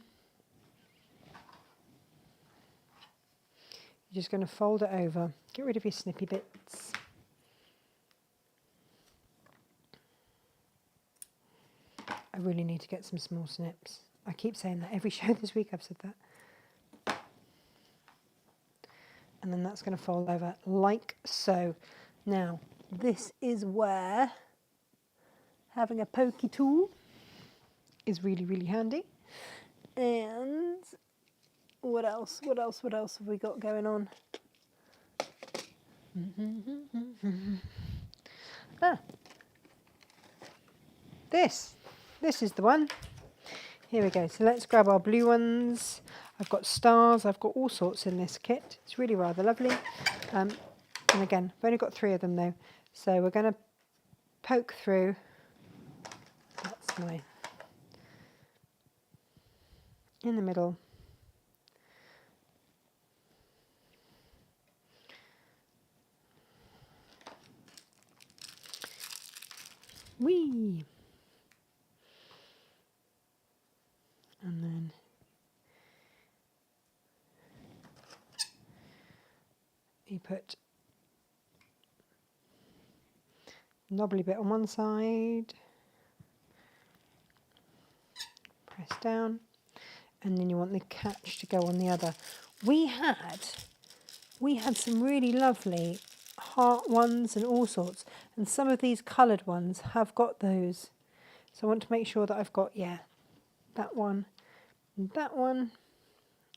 you're just going to fold it over, get rid of your snippy bits. I really need to get some small snips. I keep saying that every show this week I've said that. And then that's going to fold over like so. Now, this is where having a pokey tool is really, really handy. And what else have we got going on? This is the one. Here we go. So let's grab our blue ones. I've got stars, I've got all sorts in this kit. It's really rather lovely. And again, I've only got 3 of them though. So we're going to poke through. That's my, in the middle. Whee! And then you put knobbly bit on one side, press down, and then you want the catch to go on the other. We had some really lovely heart ones and all sorts, and some of these coloured ones have got those. So I want to make sure that I've got, that one and that one.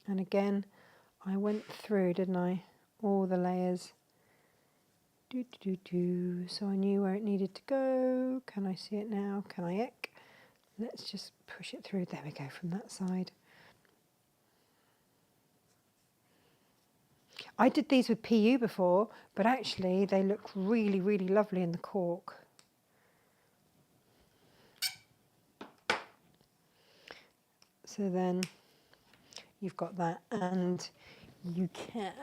And again, I went through, didn't I? All the layers. So I knew where it needed to go. Can I see it now? Can I eck? Let's just push it through. There we go, from that side. I did these with PU before, but actually they look really, really lovely in the cork. So then you've got that, and you can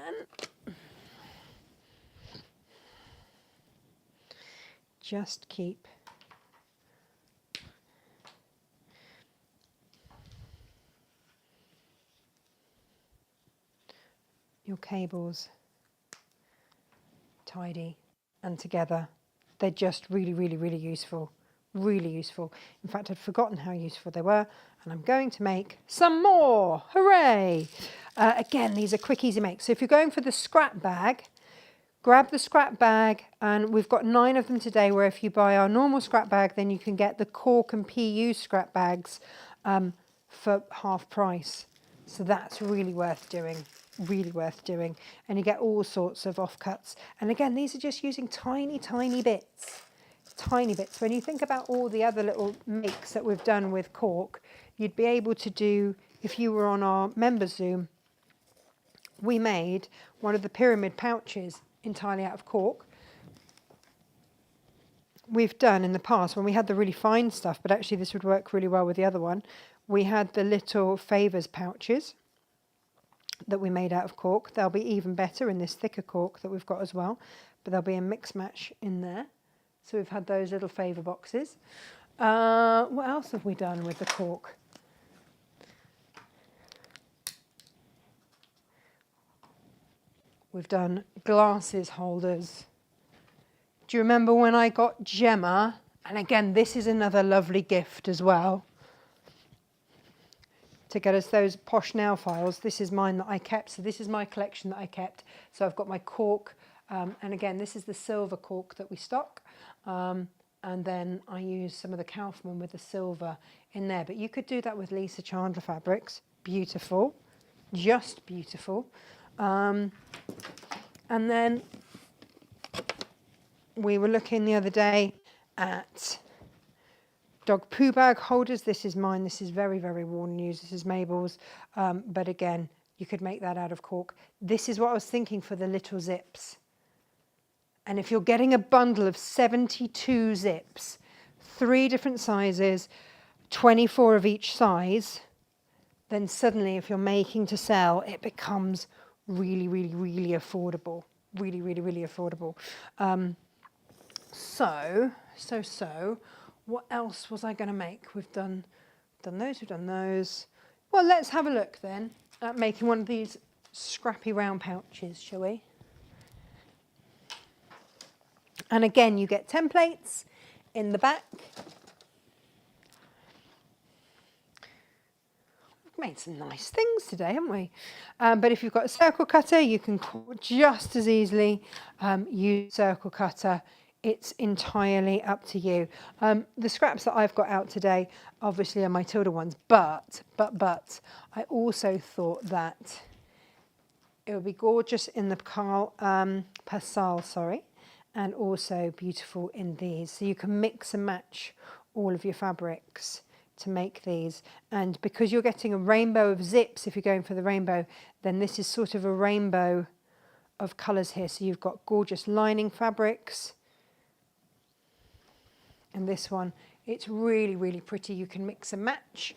just keep your cables tidy and together. They're just really, really, really useful. Really useful. In fact, I'd forgotten how useful they were, and I'm going to make some more. Hooray! Again, these are quick, easy makes. So if you're going for the scrap bag, grab the scrap bag, and we've got 9 of them today, where if you buy our normal scrap bag, then you can get the cork and PU scrap bags for half price. So that's really worth doing. Really worth doing. And you get all sorts of offcuts. And again, these are just using tiny, tiny bits. Tiny bits. When you think about all the other little makes that we've done with cork, you'd be able to do, if you were on our members Zoom, we made one of the pyramid pouches entirely out of cork. We've done in the past when we had the really fine stuff, but actually this would work really well with the other one. We had the little favours pouches that we made out of cork. They'll be even better in this thicker cork that we've got as well, but there'll be a mix match in there. So we've had those little favour boxes. What else have we done with the cork? We've done glasses holders. Do you remember when I got Gemma? And again, this is another lovely gift as well. to get us those posh nail files. This is mine that I kept. So this is my collection that I kept. So I've got my cork. And again, this is the silver cork that we stock. And then I use some of the Kaufman with the silver in there. But you could do that with Lisa Chandler fabrics. Beautiful. Just beautiful. And then we were looking the other day at dog poo bag holders. This is mine. This is very, very worn and used. This is Mabel's. But again, you could make that out of cork. This is what I was thinking for the little zips. And if you're getting a bundle of 72 zips, 3 different sizes, 24 of each size, then suddenly if you're making to sell, it becomes really, really, really affordable. Really, really, really affordable. So, what else was I going to make? We've done those. Well, let's have a look then at making one of these scrappy round pouches, shall we? And again, you get templates in the back. We've made some nice things today, haven't we? But if you've got a circle cutter, you can just as easily use circle cutter. It's entirely up to you. The scraps that I've got out today, obviously, are my Tilda ones. But I also thought that it would be gorgeous in the Pascal, and also beautiful in these. So you can mix and match all of your fabrics to make these. And because you're getting a rainbow of zips, if you're going for the rainbow, then this is sort of a rainbow of colours here. So you've got gorgeous lining fabrics. And this one, it's really, really pretty. You can mix and match.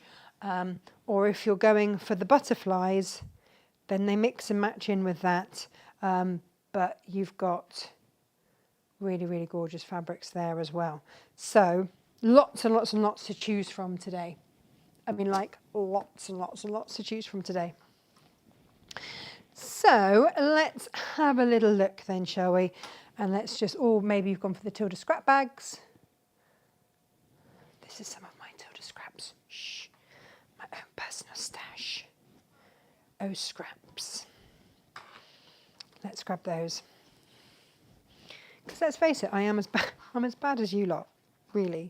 Or if you're going for the butterflies, then they mix and match in with that. But you've got really, really gorgeous fabrics there as well. So lots and lots and lots to choose from today. I mean, like lots and lots and lots to choose from today. So let's have a little look then, shall we? And let's just, maybe you've gone for the Tilda scrap bags. This is some of my Tilda scraps. Shh, my own personal stash. Oh, scraps. Let's grab those. Because let's face it, I'm as bad as you lot, really.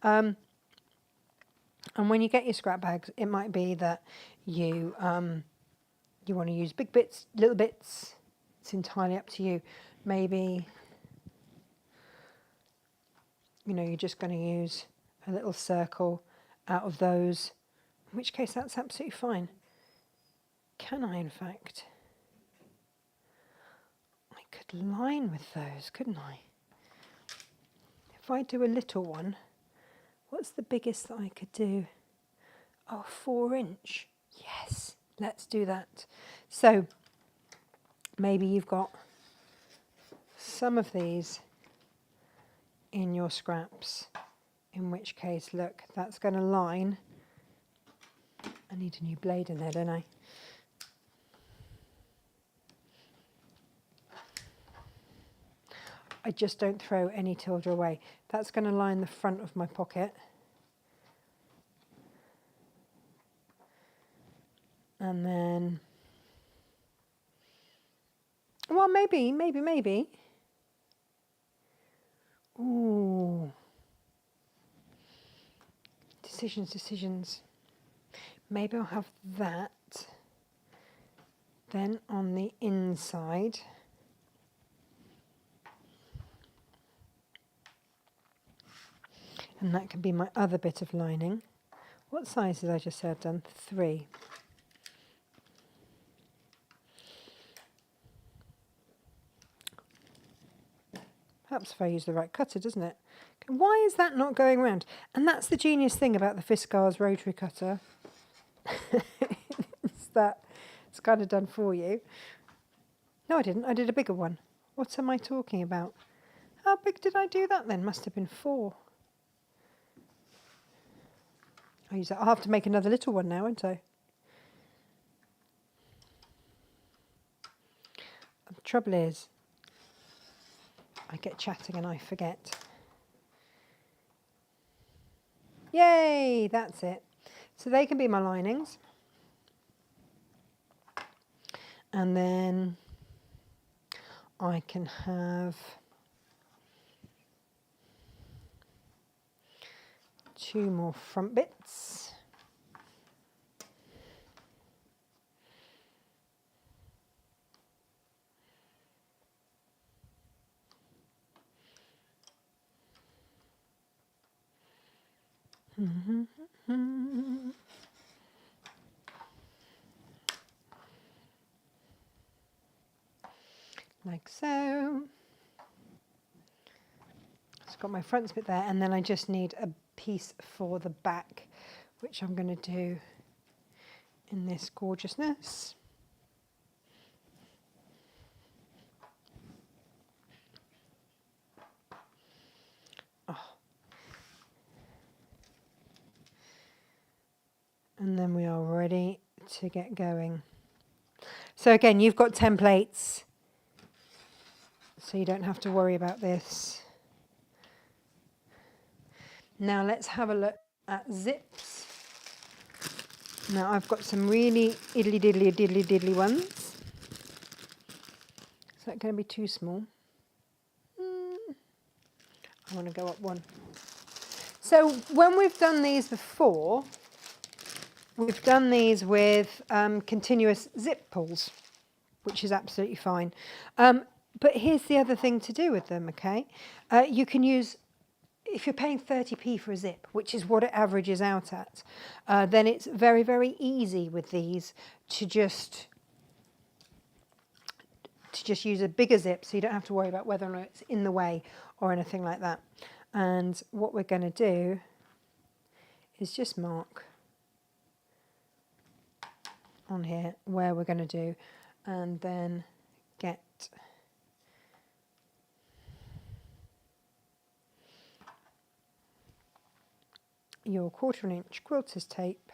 And when you get your scrap bags, it might be that you want to use big bits, little bits. It's entirely up to you. Maybe, you're just going to use a little circle out of those, in which case that's absolutely fine. Can I, in fact? I could line with those, couldn't I? If I do a little one, what's the biggest that I could do? Oh, 4 inch. Yes, let's do that. So maybe you've got some of these in your scraps, in which case, look, that's going to line. I need a new blade in there, don't I? I just don't throw any Tilda away. That's going to line the front of my pocket. And then, well, maybe. Ooh. Decisions. Maybe I'll have that. Then on the inside, and that can be my other bit of lining. What size did I just say I've done? 3. Perhaps if I use the right cutter, doesn't it? Why is that not going around? And that's the genius thing about the Fiskars rotary cutter. It's that it's kind of done for you. No, I didn't. I did a bigger one. What am I talking about? How big did I do that then? Must have been 4. I'll have to make another little one now, won't I? The trouble is, I get chatting and I forget. Yay, that's it. So they can be my linings. And then I can have 2 more front bits. Like so. It's got my front bit there, and then I just need a piece for the back, which I'm going to do in this gorgeousness. And then we are ready to get going. So again, you've got templates, so you don't have to worry about this. Now let's have a look at zips. Now I've got some really diddly ones. Is that going to be too small? I want to go up one. So when we've done these before, we've done these with continuous zip pulls, which is absolutely fine. But here's the other thing to do with them, okay? You can use, if you're paying 30p for a zip, which is what it averages out at, then it's very, very easy with these to just use a bigger zip, so you don't have to worry about whether or not it's in the way or anything like that. And what we're going to do is just mark on here where we're going to do, and then get your 1/4 inch quilter's tape.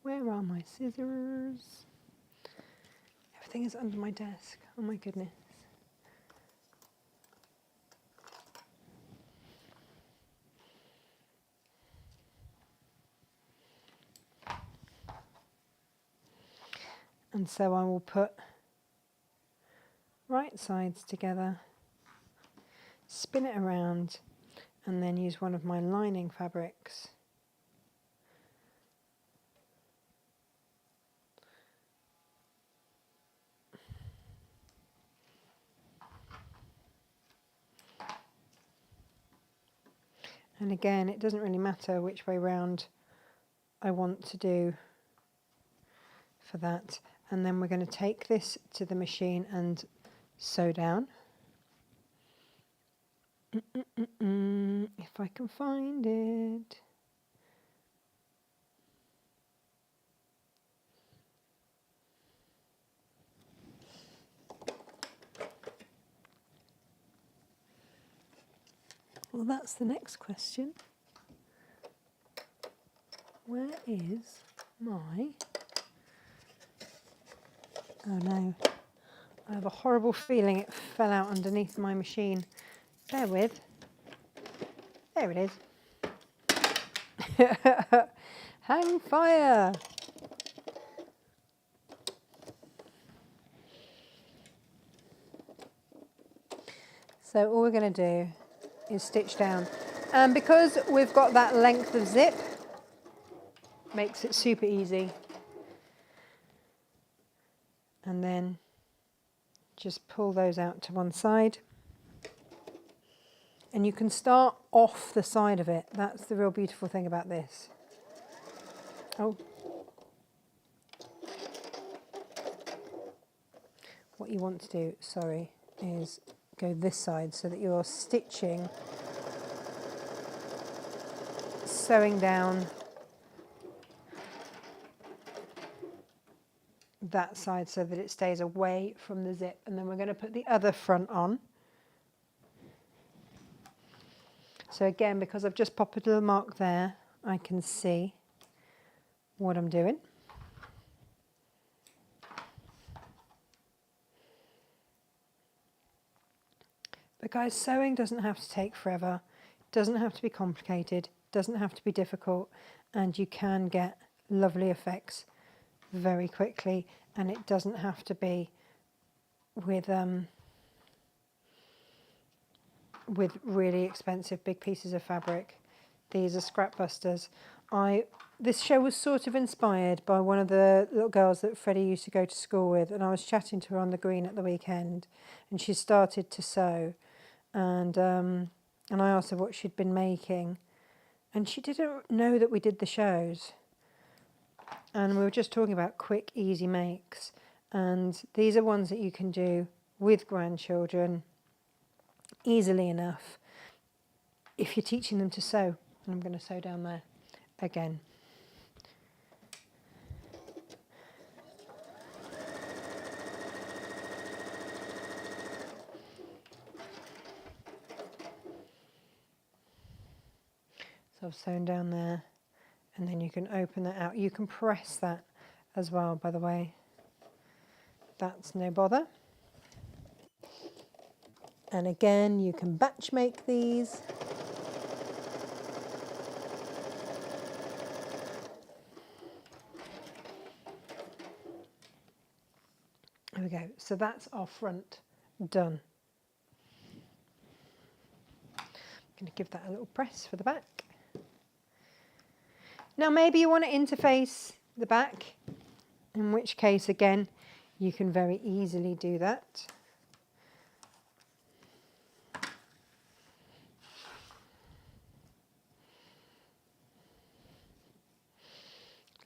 Where are my scissors? Everything is under my desk. Oh my goodness. And so I will put right sides together, spin it around, and then use one of my lining fabrics and again, it doesn't really matter which way round I want to do for that. And then we're going to take this to the machine and sew down. If I can find it. Well, that's the next question. Where is my... Oh no, I have a horrible feeling it fell out underneath my machine. Bear with. There it is. Hang fire. So all we're going to do is stitch down. And because we've got that length of zip, makes it super easy. And then just pull those out to one side. And you can start off the side of it. That's the real beautiful thing about this. Oh. What you want to do, sorry, is go this side so that you're stitching, sewing down that side so that it stays away from the zip. And then we're going to put the other front on. So again, because I've just popped a little mark there, I can see what I'm doing. But guys, sewing doesn't have to take forever, doesn't have to be complicated, doesn't have to be difficult, and you can get lovely effects very quickly, and it doesn't have to be with really expensive big pieces of fabric. These are scrap busters. This show was sort of inspired by one of the little girls that Freddie used to go to school with, and I was chatting to her on the green at the weekend, and she started to sew, and I asked her what she'd been making, and she didn't know that we did the shows, and we were just talking about quick, easy makes, and these are ones that you can do with grandchildren easily enough if you're teaching them to sew. And I'm going to sew down there again. So I've sewn down there, and then you can open that out. You can press that as well, by the way. That's no bother. And again, you can batch make these. There we go. So that's our front done. I'm going to give that a little press for the back. Now maybe you want to interface the back, in which case again you can very easily do that.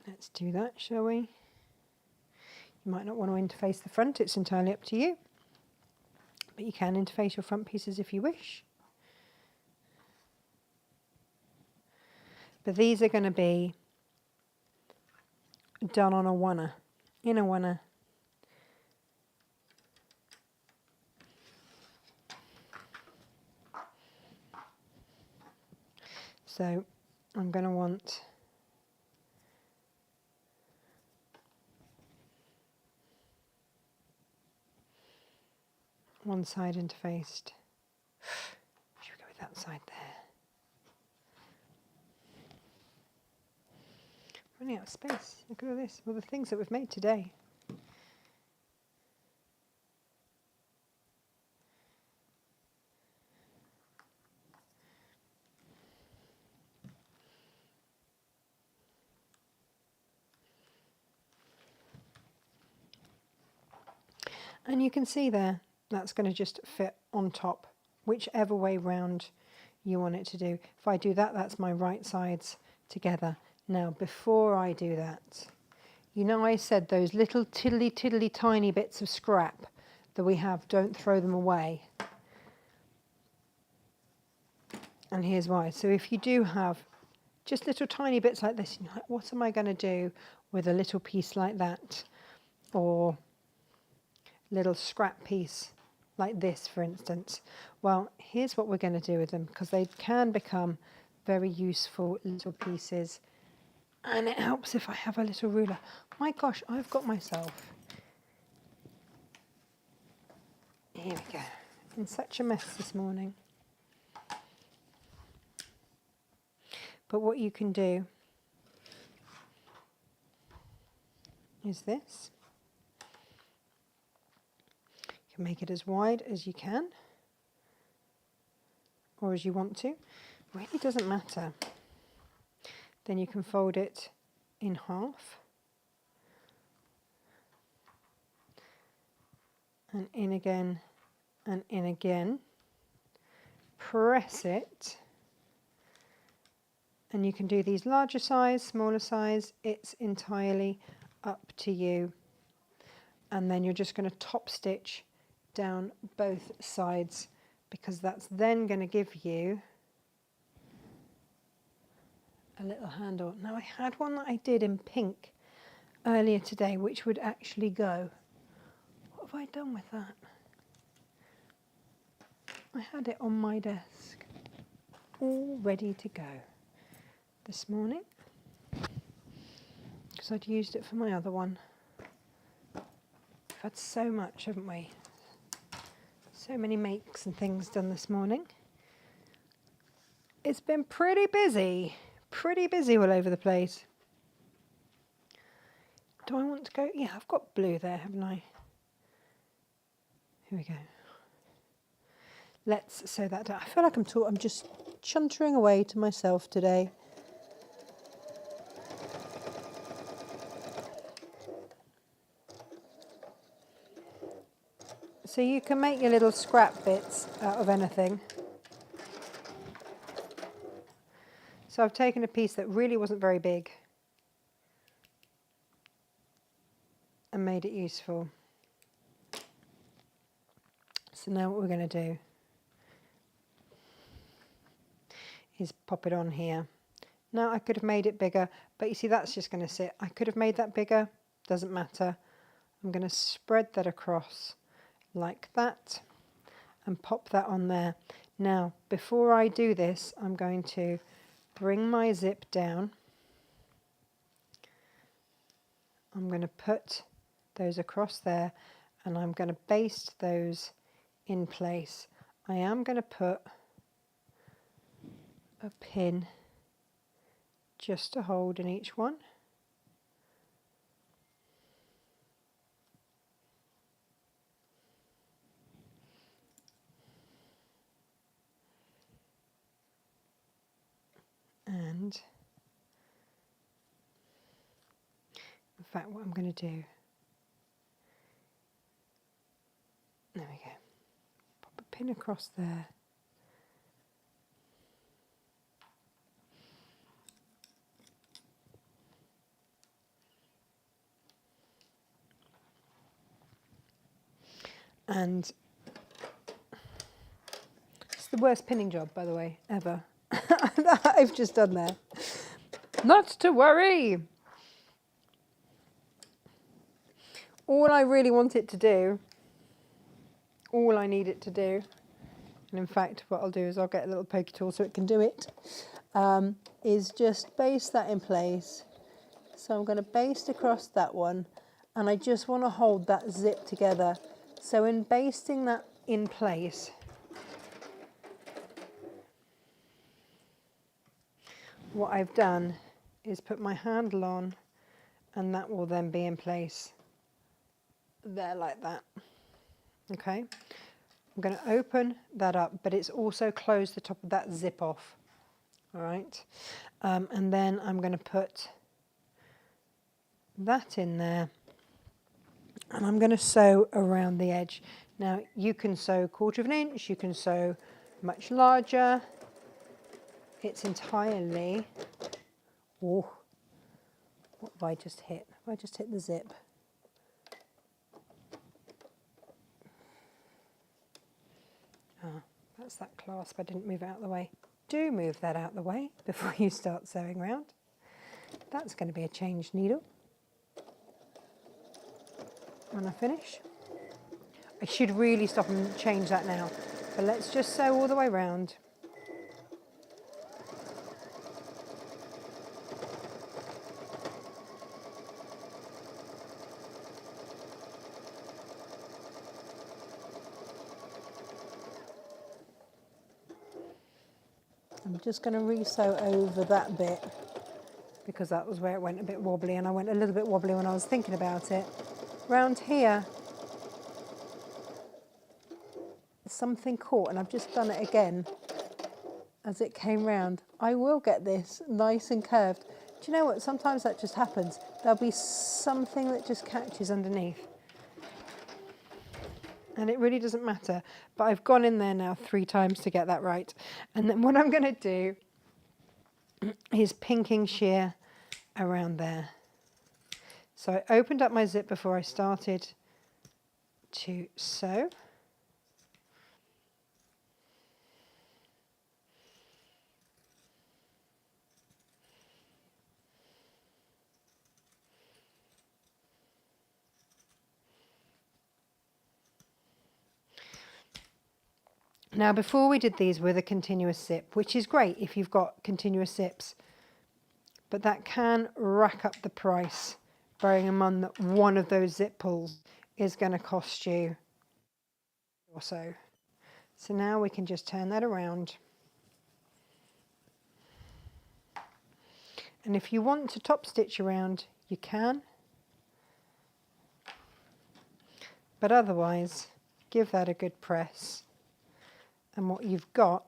Let's do that, shall we? You might not want to interface the front, it's entirely up to you, but you can interface your front pieces if you wish. But these are going to be done on a oneer, in a oneer. So I'm going to want one side interfaced. Should we go with that side there? Running out of space. Look at all this. All the things that we've made today. And you can see there, that's going to just fit on top, whichever way round you want it to do. If I do that, that's my right sides together. Now, before I do that, you know I said those little tiddly tiny bits of scrap that we have, don't throw them away. And here's why. So if you do have just little tiny bits like this, you're like, what am I going to do with a little piece like that? Or little scrap piece like this, for instance. Well, here's what we're going to do with them, because they can become very useful little pieces. And it helps if I have a little ruler. My gosh, I've got myself, here we go, in such a mess this morning. But what you can do is this. You can make it as wide as you can, or as you want to. It really doesn't matter. Then you can fold it in half. And in again, and in again. Press it. And you can do these larger size, smaller size. It's entirely up to you. And then you're just going to top stitch down both sides, because that's then going to give you a little handle. Now I had one that I did in pink earlier today, which would actually go. What have I done with that? I had it on my desk, all ready to go this morning, because I'd used it for my other one. We've had so much, haven't we? So many makes and things done this morning. It's been pretty busy all over the place. Do I want to go? Yeah, I've got blue there, haven't I? Here we go. Let's sew that down. I feel like I'm just chuntering away to myself today. So you can make your little scrap bits out of anything. So I've taken a piece that really wasn't very big and made it useful. So now what we're going to do is pop it on here. Now I could have made it bigger, but you see that's just going to sit. I could have made that bigger, doesn't matter. I'm going to spread that across like that and pop that on there. Now before I do this, I'm going to bring my zip down. I'm going to put those across there and I'm going to baste those in place. I am going to put a pin just to hold in each one. And in fact what I'm going to do, there we go, pop a pin across there. And it's the worst pinning job, by the way, ever. That I've just done there. Not to worry. All I really want it to do, all I need it to do, and in fact what I'll do is I'll get a little pokey tool so it can do it, is just baste that in place. So I'm going to baste across that one and I just want to hold that zip together. So in basting that in place, what I've done is put my handle on and that will then be in place there like that. Okay, I'm going to open that up, but it's also closed the top of that zip off. All right, and then I'm going to put that in there and I'm going to sew around the edge. Now you can sew 1/4 of an inch, you can sew much larger. It's entirely, oh, what have I just hit? Have I just hit the zip? Ah, that's that clasp, I didn't move it out of the way. Do move that out of the way before you start sewing round. That's going to be a changed needle when I finish. I should really stop and change that now, but let's just sew all the way round. I'm just going to re-sew over that bit because that was where it went a bit wobbly and I went a little bit wobbly when I was thinking about it. Round here, something caught and I've just done it again as it came round. I will get this nice and curved. Do you know what? Sometimes that just happens. There'll be something that just catches underneath. And it really doesn't matter, but I've gone in there now 3 times to get that right. And then what I'm going to do is pinking shear around there. So I opened up my zip before I started to sew. Now before we did these with a continuous zip, which is great if you've got continuous zips, but that can rack up the price, bearing in mind that one of those zip pulls is going to cost you or so. So now we can just turn that around. And if you want to top stitch around, you can. But otherwise, give that a good press. And what you've got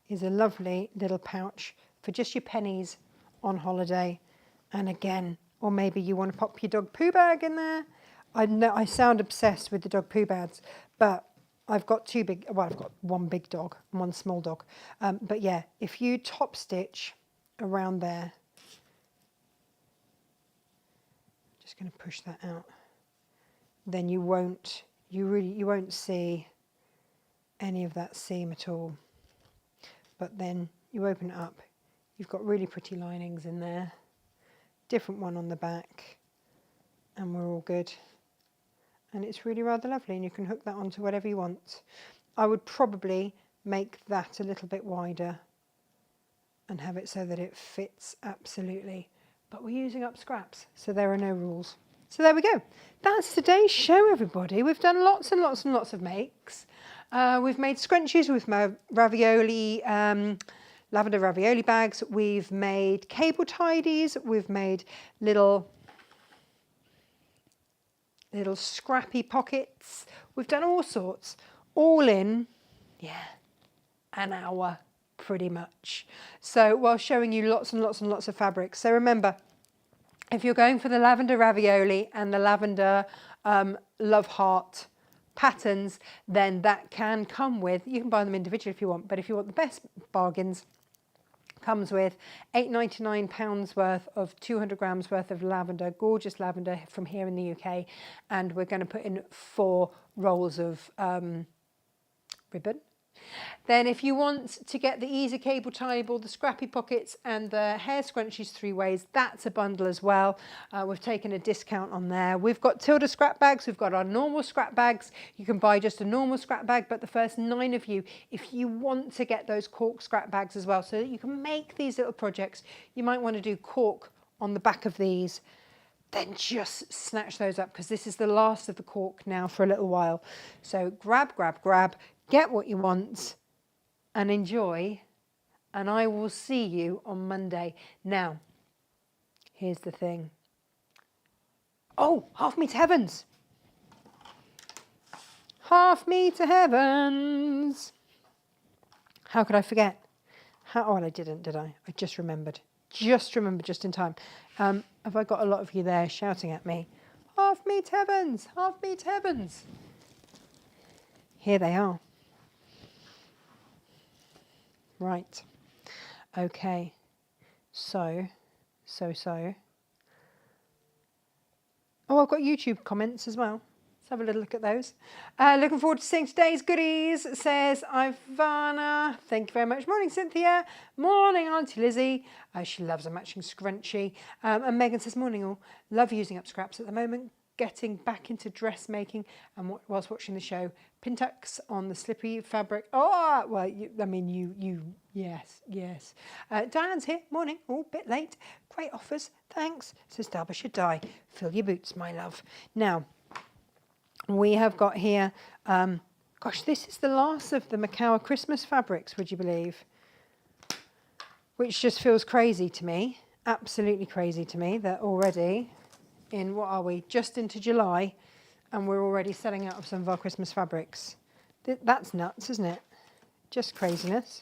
is a lovely little pouch for just your pennies on holiday. And again, or maybe you want to pop your dog poo bag in there. I know I sound obsessed with the dog poo bags, but I've got I've got one big dog and one small dog. But yeah, if you top stitch around there, just going to push that out, then you won't see any of that seam at all. But then you open it up, you've got really pretty linings in there, different one on the back, and we're all good. And it's really rather lovely, and you can hook that onto whatever you want. I would probably make that a little bit wider and have it so that it fits absolutely. But we're using up scraps, so there are no rules. So there we go. That's today's show, everybody. We've done lots and lots and lots of makes. We've made scrunchies with my ravioli, lavender ravioli bags. We've made cable tidies. We've made little scrappy pockets. We've done all sorts, all in, an hour pretty much. So while showing you lots and lots and lots of fabrics. So remember, if you're going for the lavender ravioli and the lavender love heart patterns, then that can come with, you can buy them individually if you want, but if you want the best bargains, comes with £8.99 worth of 200 grams worth of lavender, gorgeous lavender from here in the UK, and we're going to put in 4 rolls of ribbon. Then if you want to get the easy cable tie-able, the scrappy pockets and the hair scrunchies 3 ways, that's a bundle as well. We've taken a discount on there. We've got Tilda scrap bags, we've got our normal scrap bags. You can buy just a normal scrap bag, but the first 9 of you, if you want to get those cork scrap bags as well, so that you can make these little projects, you might want to do cork on the back of these, then just snatch those up, because this is the last of the cork now for a little while. So grab, get what you want and enjoy, and I will see you on Monday. Now, here's the thing. Oh, Half Me to Heavens. Half Me to Heavens. How could I forget? Oh, well, I didn't, did I? I just remembered. Just in time. Have I got a lot of you there shouting at me? Half Me to Heavens, Half Me to Heavens. Here they are. Right. Okay. So. Oh, I've got YouTube comments as well. Let's have a little look at those. Looking forward to seeing today's goodies, says Ivana. Thank you very much. Morning, Cynthia. Morning, Auntie Lizzie. She loves a matching scrunchie. And Megan says, morning all. Love using up scraps at the moment. Getting back into dressmaking and whilst watching the show. Pin tucks on the slippery fabric. Oh, well, yes. Diane's here. Morning. Oh, bit late. Great offers. Thanks. Says Derbyshire Dye. Fill your boots, my love. Now, we have got here, gosh, this is the last of the Macau Christmas fabrics, would you believe? Which just feels crazy to me. Absolutely crazy to me that already in, what are we, just into July, and we're already selling out of some of our Christmas fabrics. That's nuts, isn't it? Just craziness.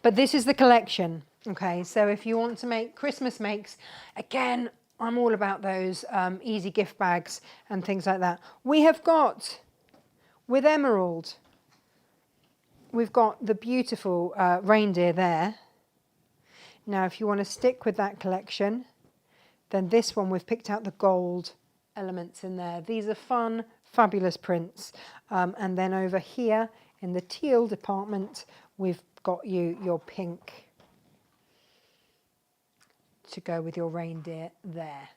But this is the collection, okay? So if you want to make Christmas makes, again, I'm all about those easy gift bags and things like that. We have got, with emerald, we've got the beautiful reindeer there. Now, if you want to stick with that collection, then this one, we've picked out the gold elements in there. These are fun, fabulous prints. And then over here in the teal department, we've got your pink to go with your reindeer there.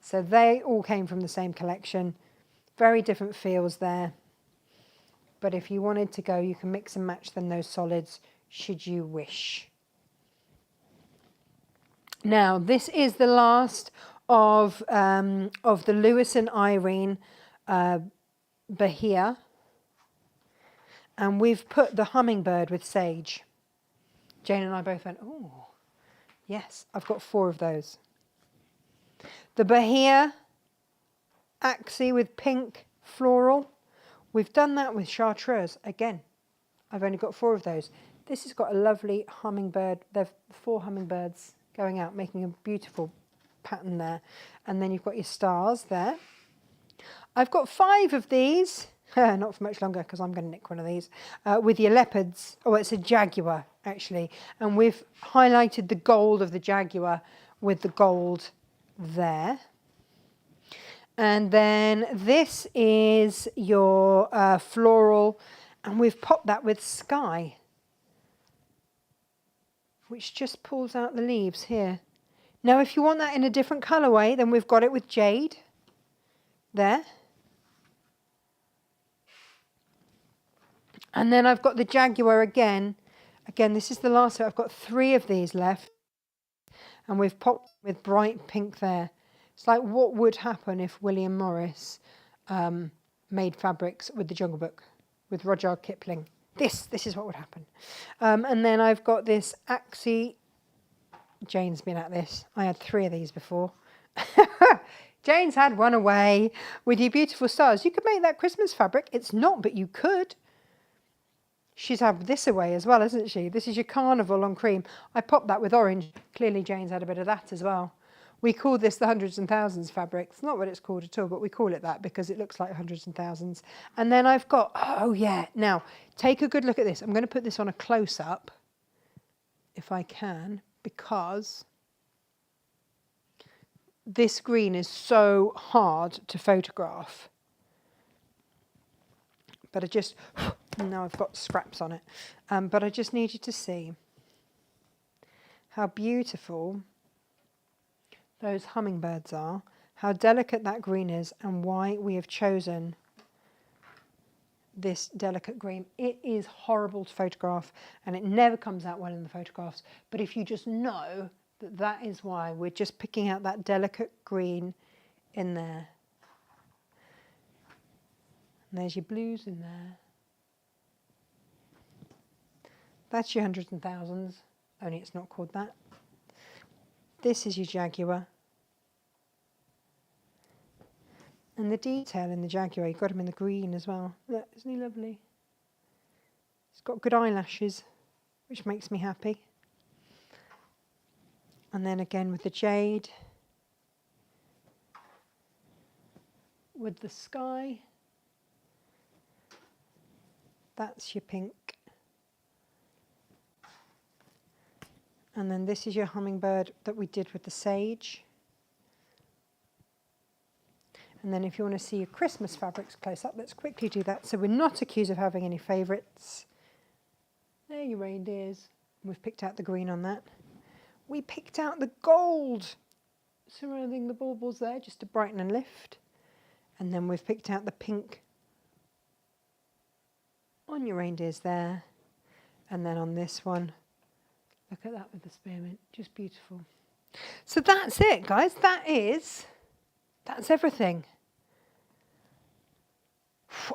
So they all came from the same collection. Very different feels there. But if you wanted to go, you can mix and match them, those solids, should you wish. Now, this is the last of the Lewis and Irene Bahia. And we've put the hummingbird with sage. Jane and I both went, oh, yes, I've got 4 of those. The Bahia Axie with pink floral. We've done that with chartreuse. Again, I've only got 4 of those. This has got a lovely hummingbird. There are 4 hummingbirds going out, making a beautiful pattern there. And then you've got your stars there. I've got 5 of these. Not for much longer because I'm going to nick one of these. With your leopards. Oh, it's a jaguar, actually. And we've highlighted the gold of the jaguar with the gold there. And then this is your floral, and we've popped that with sky, which just pulls out the leaves here. Now, if you want that in a different colourway, then we've got it with jade there. And then I've got the jaguar again. Again, this is the last one. I've got 3 of these left, and we've popped with bright pink there. It's like what would happen if William Morris made fabrics with the Jungle Book, with Rudyard Kipling. This is what would happen. And then I've got this Axie. Jane's been at this. I had 3 of these before. Jane's had one away with your beautiful stars. You could make that Christmas fabric. It's not, but you could. She's had this away as well, isn't she? This is your Carnival on cream. I popped that with orange. Clearly Jane's had a bit of that as well. We call this the hundreds and thousands fabric. It's not what it's called at all, but we call it that because it looks like hundreds and thousands. And then I've got, oh yeah, now take a good look at this. I'm going to put this on a close-up if I can, because this green is so hard to photograph. But I just, now I've got scraps on it. But I just need you to see how beautiful those hummingbirds are, how delicate that green is, and why we have chosen this delicate green. It is horrible to photograph, and it never comes out well in the photographs. But if you just know that that is why, we're just picking out that delicate green in there. And there's your blues in there. That's your hundreds and thousands, only it's not called that. This is your jaguar. And the detail in the jaguar, you've got him in the green as well. Look, isn't he lovely? He's got good eyelashes, which makes me happy. And then again with the jade. With the sky. That's your pink. And then this is your hummingbird that we did with the sage. And then if you want to see your Christmas fabrics close up, let's quickly do that. So we're not accused of having any favourites. There are your reindeers. We've picked out the green on that. We picked out the gold surrounding the baubles there, just to brighten and lift. And then we've picked out the pink on your reindeers there. And then on this one, look at that with the spearmint, just beautiful. So that's it, guys. That's everything.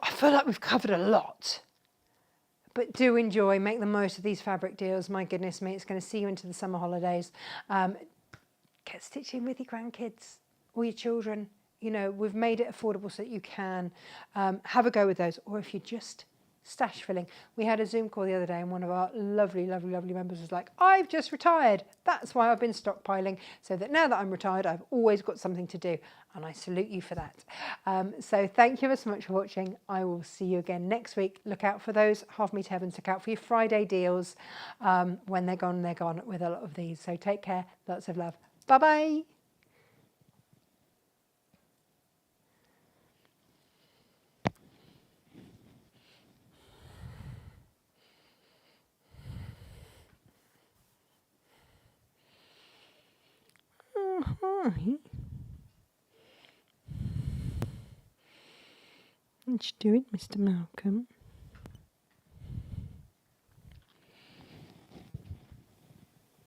I feel like we've covered a lot. But do enjoy, make the most of these fabric deals. My goodness me, it's going to see you into the summer holidays. Get stitching with your grandkids or your children. You know, we've made it affordable so that you can have a go with those. Or if you're just stash filling. We had a Zoom call the other day and one of our lovely members was like, I've just retired. That's why I've been stockpiling, so that now that I'm retired, I've always got something to do. And I salute you for that. So thank you ever so much for watching. I will see you again next week. Look out for those Half Meter Heavens. Look out for your Friday deals. When they're gone with a lot of these. So take care. Lots of love. Bye-bye. Hi. What you doing, Mr. Malcolm?